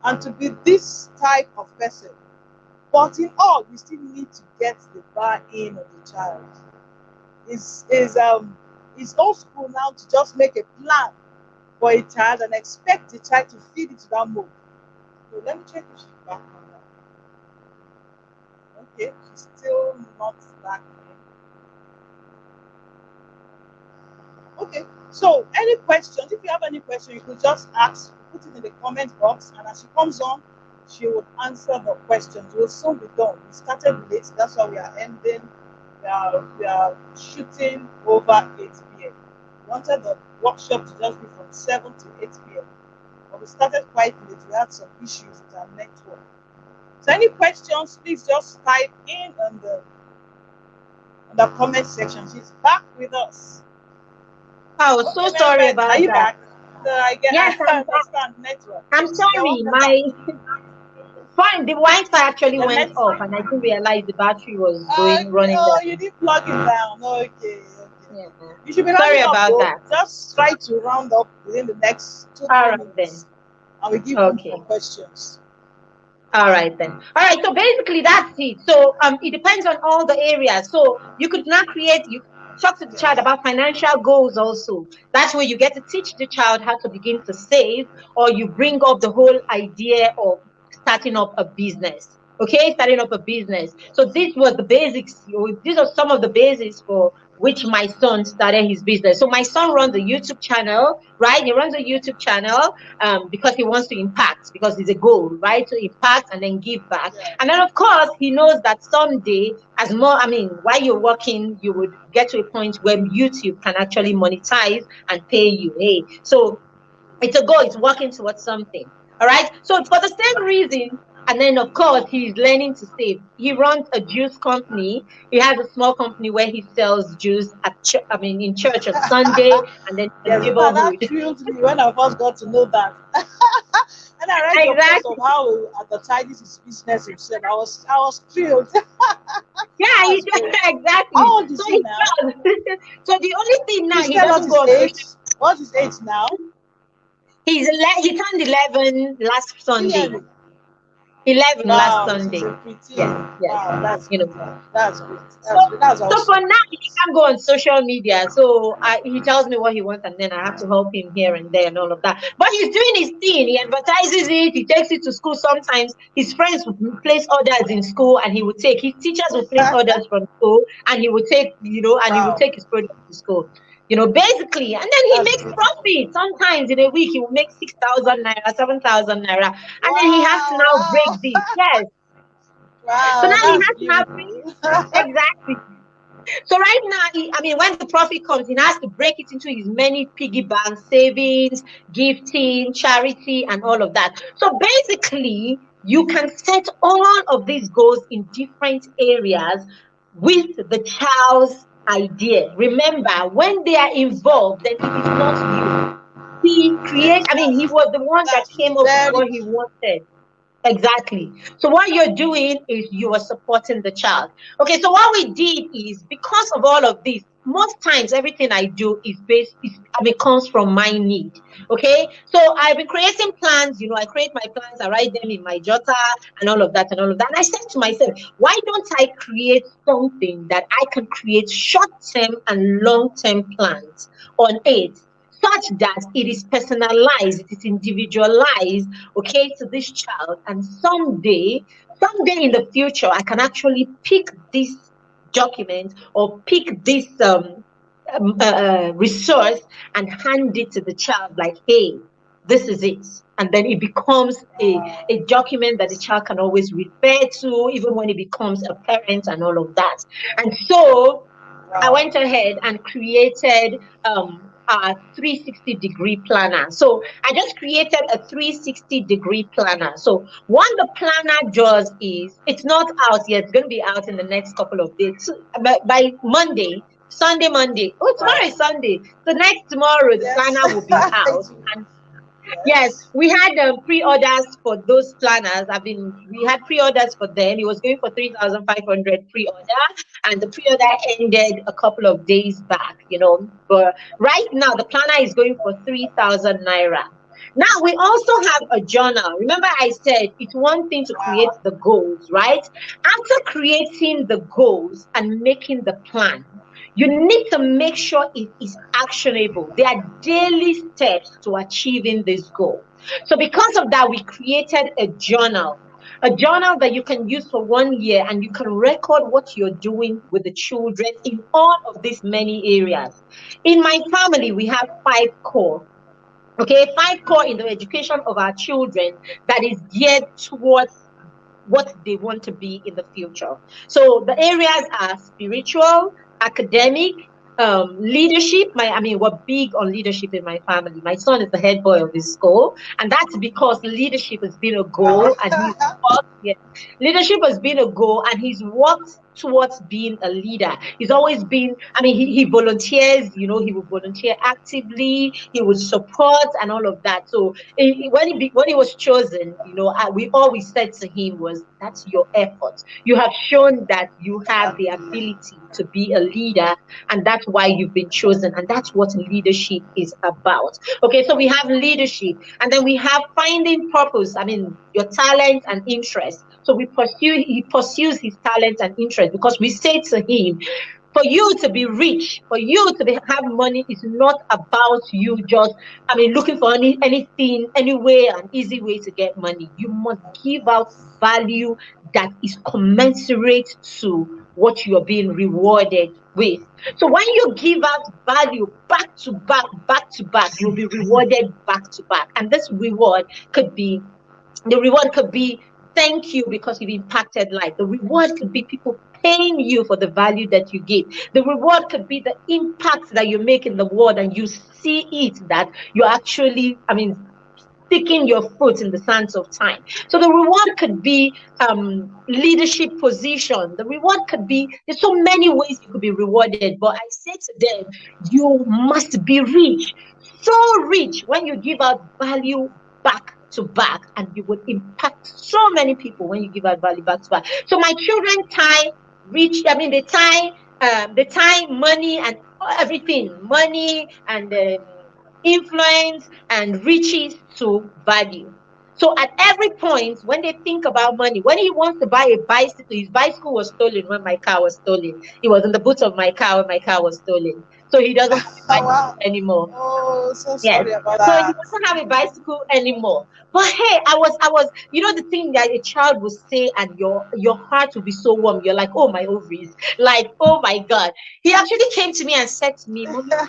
and to be this type of person. But in all, we still need to get the buy-in of the child. Is old school now to just make a plan for a child and expect the child to feed into that mold. So let me check if she's back on that. Okay, she's still not back. Okay, so any questions? If you have any question, you could just ask, put it in the comment box, and as she comes on, she will answer the questions. We'll soon be done. We started late, that's why we are ending. We are shooting over 8 p.m. We wanted the workshop to just be from 7 to 8 p.m. But we started quite late. We had some issues with our network. So any questions, please just type in on the comment section. She's back with us. Oh, Okay, so sorry Mary, are about you that. back? So I get Yes, I I'm back. understand network. I'm You're sorry. welcome back. My fine. The Wi-Fi actually The went net off, and I didn't realize the battery was going okay, running oh, you down. did plug it down. Okay, okay. Yeah. You should be Sorry rounding up about though. that. Just try to round up within the next two, All three right then. minutes. And we give room for Okay. questions. All right then. All right. So basically, that's it. So it depends on all the areas. So you could now create. You talk to the child Yes. about financial goals also. That's where you get to teach the child how to begin to save, or you bring up the whole idea of starting up a business. Okay, starting up a business. So this was the basics. These are some of the basics for which my son started his business. So my son runs a YouTube channel, right? He runs a YouTube channel because he wants to impact, because it's a goal, right? To impact and then give back. Yeah. And then, of course, he knows that someday, as more, I mean, while you're working, you would get to a point where YouTube can actually monetize and pay you. Hey, so it's a goal, it's working towards something. All right. So for the same reason, and then of course he's learning to save. He runs a juice company. He has a small company where he sells juice at I mean in church on Sunday, and then in the Yes, that neighborhood. thrilled me when I first got to know that. When I read your post of Exactly. how he advertises his business himself, I was thrilled. Yeah, That's great. exactly. How old So is he he now? does. So the only thing now, Please he tell us doesn't his go on age. social. What's his age now? He turned 11 last Sunday. Really? 11 last Wow, she's Sunday. a Yes, preteen. yes. Wow, that's You great. know. That's great. So, That's great. That's so for awesome. now, he can't go on social media. So he tells me what he wants, and then I have to help him here and there and all of that. But he's doing his thing. He advertises it. He takes it to school. Sometimes his friends would place orders in school, and he would take. His teachers would place orders from school, and he would take. And he would Wow, take his product to school. Basically, and then he that's makes beautiful. profit. Sometimes in a week, he will make 6,000 naira, 7,000 naira, and then he has to Wow, now break wow, this. Yes. So wow, now he that's has to now break. beautiful. Exactly. So right now, I mean, when the profit comes, he has to break it into his many piggy banks, savings, gifting, charity, and all of that. So basically, you can set all of these goals in different areas with the child's idea. Remember, when they are involved, then it is not you. I Yes, mean, he was the one that that's came up with very what he true. wanted. Exactly. So what you're doing is you are supporting the child. Okay, so what we did is, because of all of this, most times everything I do is I mean, comes from my need. Okay, so I've been creating plans. I create my plans, I write them in my jotter and all of that and all of that. And I said to myself, why don't I create something that I can create short-term and long-term plans on it, such that it is personalized, it is individualized, okay, to this child. And someday in the future, I can actually pick this document or pick this resource and hand it to the child, like, hey, this is it. And then it becomes a document that the child can always refer to, even when it becomes a parent and all of that. And so I Wow, went ahead and created a 360-degree planner. So I just created a 360-degree planner. So what the planner does is, it's not out yet. It's going to be out in the next couple of days. So by Monday, Sunday, Monday. Oh, tomorrow wow. is Sunday. So next tomorrow, the Yes, planner will be I out. do. And yes, Yes. we had pre-orders for those planners. We had pre-orders for them. It was going for 3,500 pre-order, and the pre-order ended a couple of days back. But right now, the planner is going for 3,000 naira. Now, we also have a journal. Remember, I said it's one thing to create Wow. the goals, right? After creating the goals and making the plan, you need to make sure it is actionable. There are daily steps to achieving this goal. So, because of that, we created a journal. A journal that you can use for 1 year, and you can record what you're doing with the children in all of these many areas. In my family, we have 5 core. Okay, 5 core in the education of our children that is geared towards what they want to be in the future. So the areas are spiritual, academic, leadership. We're big on leadership in my family. My son is the head boy of his school, and that's because leadership has been a goal, and he's worked. Yes, leadership has been a goal, and he's worked towards being a leader. He's always been. He volunteers. He will volunteer actively. He would support and all of that. So when he was chosen, we always said to him was, "That's your effort. You have shown that you have the ability to be a leader, and that's why you've been chosen, and that's what leadership is about." Okay, so we have leadership, and then we have finding purpose. Your talent and interest. So he pursues his talent and interest, because we say to him, for you to be rich, for you to have money, is not about you just, looking for anything, any way, an easy way to get money. You must give out value that is commensurate to what you are being rewarded with. So when you give out value back to back, you'll be rewarded back to back. And this reward could be thank you because you've impacted life. The reward could be people paying you for the value that you give. The reward could be the impact that you make in the world, and you see it that you're actually, sticking your foot in the sands of time. So the reward could be leadership position. The reward could be, there's so many ways you could be rewarded. But I say to them, you must be rich, so rich, when you give out value back to back, and you would impact so many people when you give out value back to back. So my children tie rich, they tie money and everything, money and influence and riches to value. So at every point, when they think about money, when he wants to buy a bicycle, his bicycle was stolen when my car was stolen. It was in the boot of my car when my car was stolen. So he doesn't have a bicycle Wow. anymore. Oh, so Yes. sorry about So he that. doesn't have a bicycle anymore. But hey, I was, the thing that a child will say, and your heart will be so warm. You're like, oh my ovaries, like, oh my God. He actually came to me and said to me, Mommy, I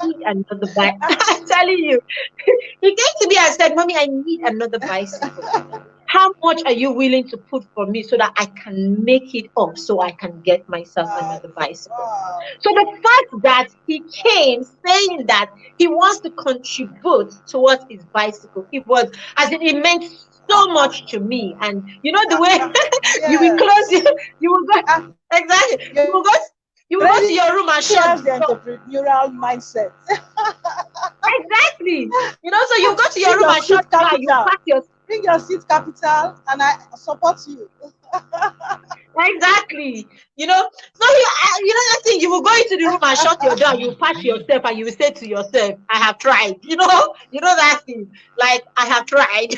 need another bike. I'm telling you, he came to me and said, Mommy, I need another bicycle. How much are you willing to put for me so that I can make it up, so I can get myself another bicycle? Wow. So the fact that he came saying that he wants to contribute towards his bicycle, it was, as in, it meant so much to me. And the way you will close Yes. you will go, exactly, You you will go to your room and already shut has the the door. entrepreneurial mindset. Exactly. So you go to your Bring room your and shut seed the door, you capital. pack your. Bring your seed capital, and I support you. Exactly. So that thing, you will go into the room and shut your door, you pat yourself, and you will say to yourself, I have tried. That thing, like, I have tried.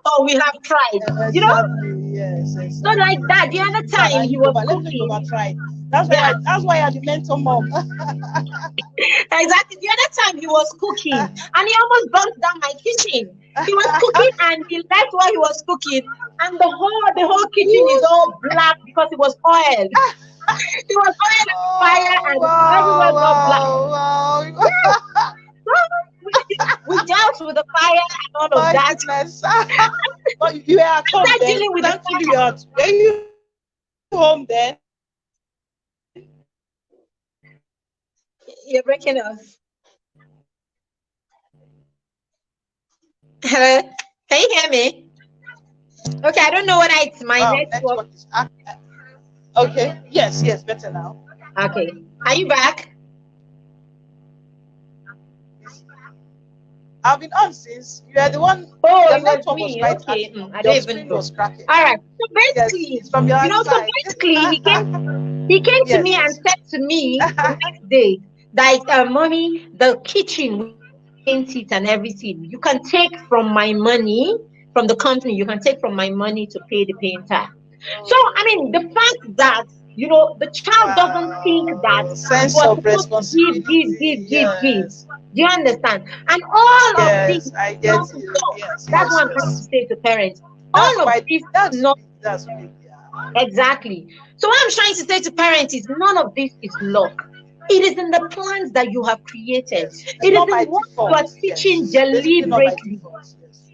Or we have tried. You know, Exactly. Yes. so like Exactly. that. The Yes. other In fact, time let he me go was back. Let me take over. cooking. Try. That's why. Yeah, That's why you're the mentor mom. exactly. The other time he was cooking, and he almost burnt down my kitchen. He was cooking, and he left while he was cooking, and the whole kitchen is all black because it was oil. It was oil and fire, Oh and everywhere wow! got black. Wow! Yes. Wow! So we dealt with the fire and all of My that. goodness! But you were at home After then. dealing with the Thankfully, fire, were you home then? you're breaking off. Hello, can you hear me? Okay, I don't know whether it's my Wow, network. network is okay. Yes, yes, better now. Okay, are you back? I've been on since you are the one. Oh, Your it was network was me. quite Okay, acting up. I Your don't even screen know. was cracking. All right. So Yes, basically, it's from your so side. basically, he came to me Yes, and yes. said to me the next day that, Mommy, the kitchen, we have to paint it and everything. You can take from my money, from the company, you can take from my money to pay the painter. So, the fact that, the child doesn't think that Wow, you sense are of supposed to give, give, responsibility. give, give, give. Yes, Do you understand? And all of this, yes, I get so you. Yes, that's yes, what I'm trying to yes. say to parents. That's All of quite this big. is not That's big. Yeah. exactly. So what I'm trying to say to parents is none of this is luck. It is in the plans that you have created. Yes. It's It is not in by what you are default. teaching Yes. Basically, not by deliberately. default. Yes.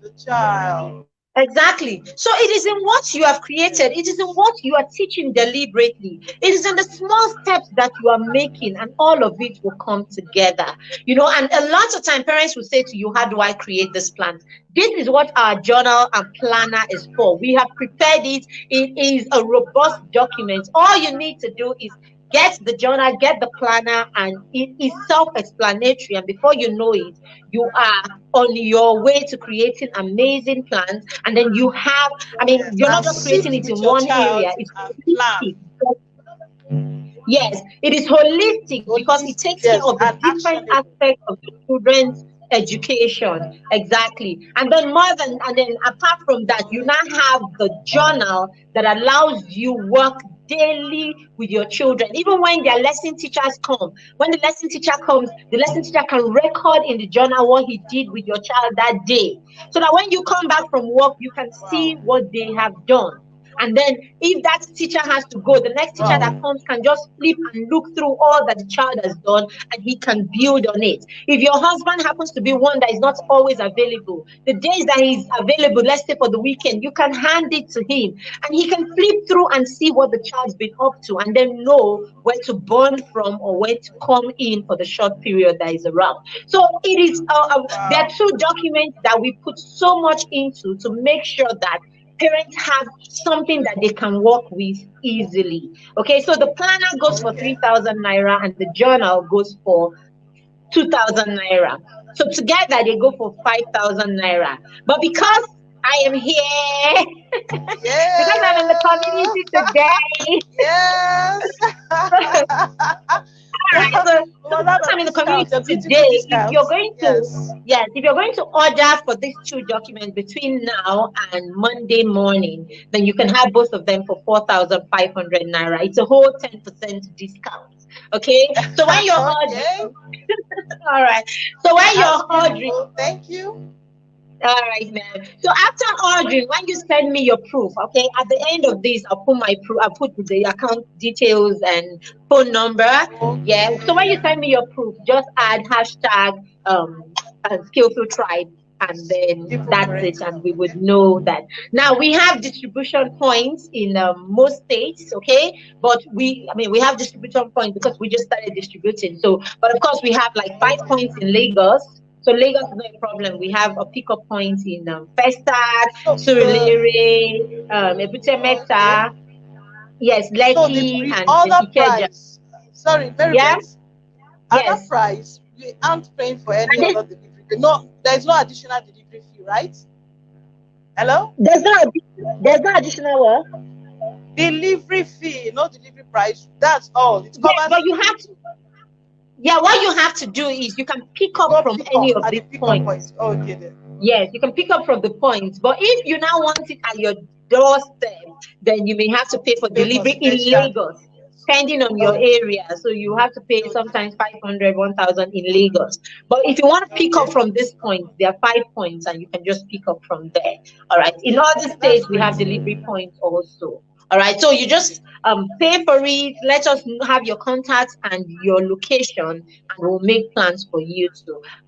The child. Exactly. So it is in what you have created. It is in Yes. what you are teaching deliberately. It is in the small steps that you are making, and all of it will come together. And a lot of time parents will say to you, how do I create this plan? This is what our journal and planner is for. We have prepared it. It is a robust document. All you need to do is get the journal, get the planner, and it is self-explanatory. And before you know it, you are on your way to creating amazing plans. And then you have, Yes. you're not And just creating sit it in with your one area, child it's and plan. holistic. Yes, it is holistic because it Holistic. takes care Yes. of the And different actionable. aspects of the children's education. Exactly. And then apart from that, you now have the journal that allows you work daily with your children. Even when their lesson teachers come, when the lesson teacher comes, the lesson teacher can record in the journal what he did with your child that day. So that when you come back from work, you can see Wow. what they have done. And then if that teacher has to go, the next teacher that Wow. comes can just flip and look through all that the child has done and he can build on it. If your husband happens to be one that is not always available, the days that he's available, let's say for the weekend, you can hand it to him and he can flip through and see what the child's been up to and then know where to burn from or where to come in for the short period that is around. So it is, there are Wow. two documents that we put so much into to make sure that parents have something that they can work with easily. Okay, so the planner goes for Okay. 3,000 naira and the journal goes for 2,000 naira. So together they go for 5,000 naira. But because I am here, because I'm in the Yeah. community today, Yes. right, so Mother because I'm of in the discount, community a today, beautiful discount. Yes. if you're going to order for these two documents between now and Monday morning, then you can have both of them for 4,500 naira. It's a whole 10% discount. Okay, so when you're Okay. ordering, all right, so when That's you're ordering, beautiful. Thank you. all right, ma'am. So after ordering, when you send me your proof, okay, at the end of this, I'll put my proof, I'll put the account details and phone number. Yeah. So when you Okay. send me your proof, just add hashtag skillful tribe, and then People that's it, parenting. and we would Okay. know that. Now we have distribution points in most states, okay, but we have distribution points because we just started distributing. So, but of course, we have like 5 points in Lagos. So Lagos is not a problem. We have a pickup point in Festac, So the Surulere, Ebute okay. Metta, yes, So the Lekki, the and other Ikeja. price. Sorry, very Yeah, best. Other yes. price. We aren't paying for any And this, other delivery. No, there is no additional delivery fee, right? Hello? there's no additional work. Delivery fee, no delivery price. That's all. It Yes, covers but the you have to. delivery. Yeah, what you have to do is you can pick up Go from pick any up of at the these pickup points. point. Okay then. Yes, you can pick up from the points. But if you now want it at your doorstep, then you may have to pay for Pay for delivery in special Lagos, delivery. Yes. depending on your Okay. area. So you have to pay Okay. sometimes 500, 1,000 in Lagos. But if you want to pick up Okay. from this point, there are 5 points and you can just pick up from there. All right. In other Okay. That's states, we great. have delivery points also. All right. So you just pay for it. Let us have your contacts and your location, and we'll make plans for you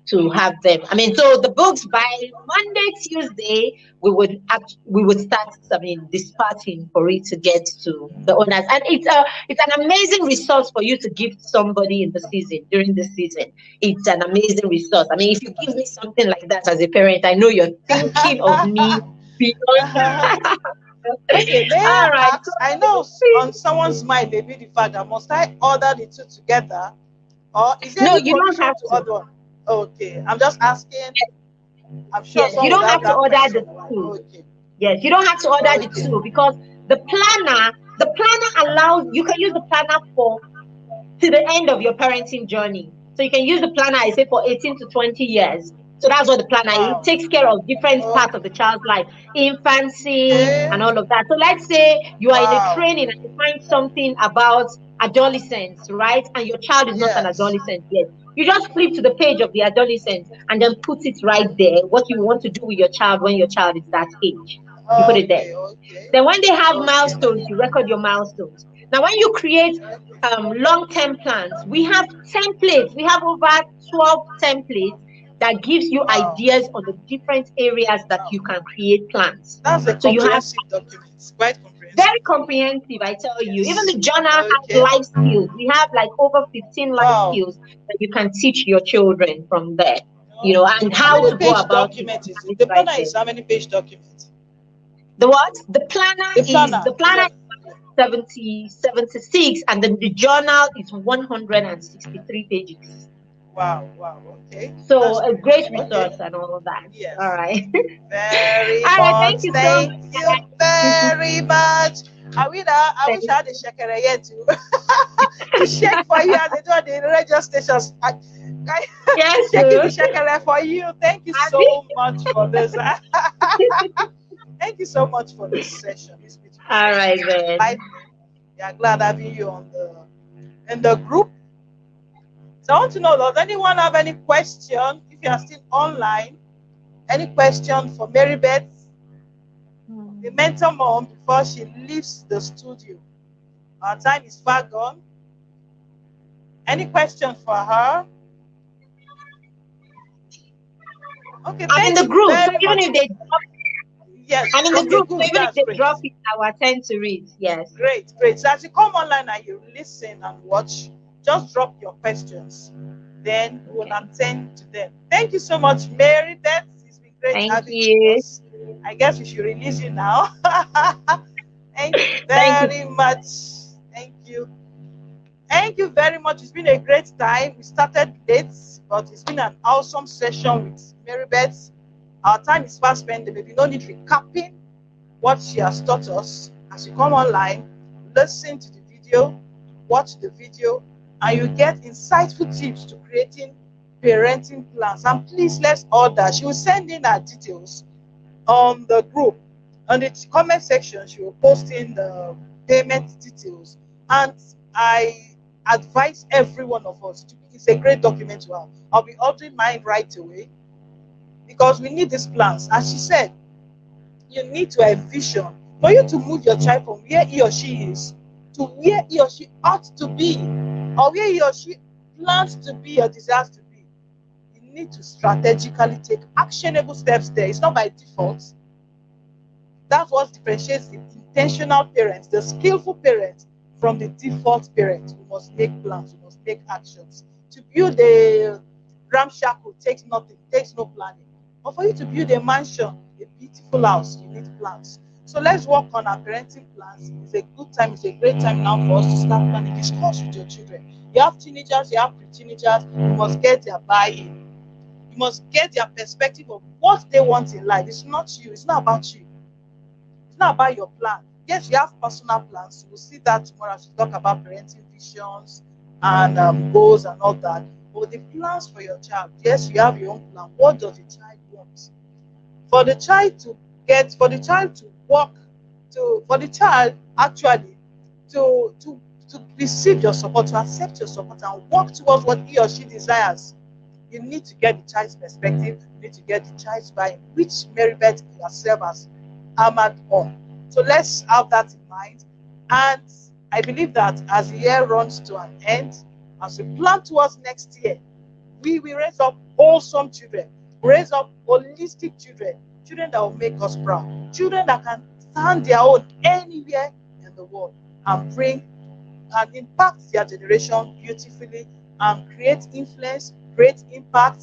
to have them. So the books by Monday, Tuesday, we would start. Dispatching for it to get to the owners, and it's an amazing resource for you to give somebody in the season during the season. It's an amazing resource. If you give me something like that as a parent, I know you're thinking of me beyond. Okay, may All I right. ask? I know on someone's mind may be the fact that must I order the two together, or is there No, any you don't provision have to to. order one? Okay, I'm just asking. I'm sure Yes, you someone would don't have have to that order question. the Like, two. okay, Yes, you don't have to order the okay, two because the planner allows you can use the planner for to the end of your parenting journey. So you can use the planner, I say, for 18 to 20 years. So that's what the planner is. It Wow. takes care of different parts of the Okay. child's life, infancy, Okay. and all of that. So let's say you are in a Wow. training and you find something about adolescence, right? And your child is not an Yes. adolescent yet. You just flip to the page of the adolescent and then put it right there, what you want to do with your child when your child is that age. You put it there. Okay. Okay. Then when they have Okay. milestones, you record your milestones. Now, when you create long-term plans, we have templates. We have over 12 templates that gives you Wow. ideas on the different areas that Wow. you can create plans. That's a So you have comprehensive document. It's quite comprehensive. very comprehensive, I tell you. Even Yes. the journal has Okay. life skills. We have like over 15 life Wow. skills that you can teach your children from there, Okay. and How how many to go page about it. document is it? It's The right planner there. is how many page document? The what? The planner The is planner the is planner a. is 76, and then the journal is 163 pages. Wow. Wow. Okay. So That's a great. great Okay. resource and all of that. All Yes. right. Very All right. much. Thank you so Thank you much. very much. I wish I had a shaker here to shake for you as they do at the radio stations. Yes, Shaking the sir. shaker for you. Thank you so Abby. much for this. Thank you so much for this session, this beautiful All session. right then. Enlightening. We are glad having you on the in the group. So I want to know, does anyone have any question? If you are still online, any question for Mary Beth, the mentor mom, before she leaves the studio? Our time is far gone. Any question for her? Okay, I'm in thank the you group, so very even much. if they drop, Yes, I'm in the okay, group, so good. even if That's they great. drop it, I will attend to it. Yes. Great, great. So as you come online and you listen and watch, just drop your questions. Then we will Okay. attend to them. Thank you so much, Mary Beth. It's been great Thank having you with you. us. I guess we should release you now. Thank you Thank you. very much. Thank you. Thank you very much. It's been a great time. We started late, but it's been an awesome session with Mary Beth. Our time is fast spent. There may be no need recapping what she has taught us. As you come online, listen to the video, watch the video, and you get insightful tips to creating parenting plans. And please, let's order. She will send in her details on the group. On the comment section, she will post in the payment details. And I advise every one of us to, it's a great document to have. I'll be ordering mine right away because we need these plans. As she said, you need to envision for you to move your child from where he or she is to where he or she ought to be, or where he or she plans to be or desires to be. You need to strategically take actionable steps there. It's not by default. That's what differentiates the intentional parents, the skillful parents, from the default parents. We must make plans, we must make actions. To build a ramshackle takes nothing, takes no planning. But for you to build a mansion, a beautiful house, you need plans. So let's work on our parenting plans. It's a good time, it's a great time now for us to start planning. Discuss with your children. You have teenagers, you have pre-teenagers, you must get their buy-in. You must get their perspective of what they want in life. It's not you, it's not about you. It's not about your plan. Yes, you have personal plans. We'll see that tomorrow as we talk about parenting visions and goals and all that. But the plans for your child, yes, you have your own plan. What does the child want? For the child to get, for the child to walk, for the child actually to receive your support, to accept your support and work towards what he or she desires, you need to get the child's perspective, you need to get the child's buy-in, which Mary Beth herself has hammered on. So let's have that in mind. And I believe that as the year runs to an end, as we plan towards next year, we will raise up wholesome children, raise up holistic children, children that will make us proud, children that can stand their own anywhere in the world and bring and impact their generation beautifully and create influence, create impact,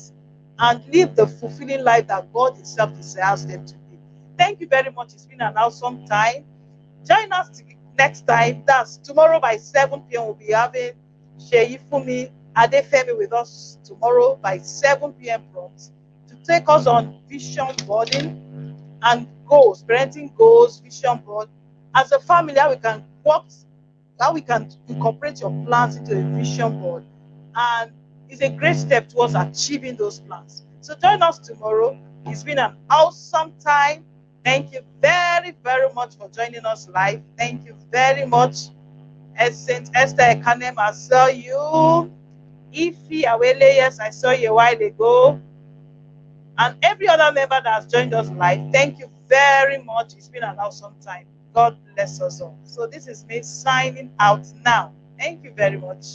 and live the fulfilling life that God Himself desires them to live. Thank you very much. It's been an awesome time. Join us next time. That's tomorrow by 7 p.m. We'll be having Sheyi Fumi Adefemi with us tomorrow by 7 p.m. prompt to take us on vision boarding and goals, parenting goals, vision board. As a family, how we can work, how we can incorporate your plans into a vision board. And it's a great step towards achieving those plans. So join us tomorrow. It's been an awesome time. Thank you very, very much for joining us live. Thank you very much. Saint Esther Ekanem, I saw you. Ify Awele, yes, I saw you a while ago. And every other member that has joined us live, thank you very much. It's been an awesome time. God bless us all. So this is me signing out now. Thank you very much.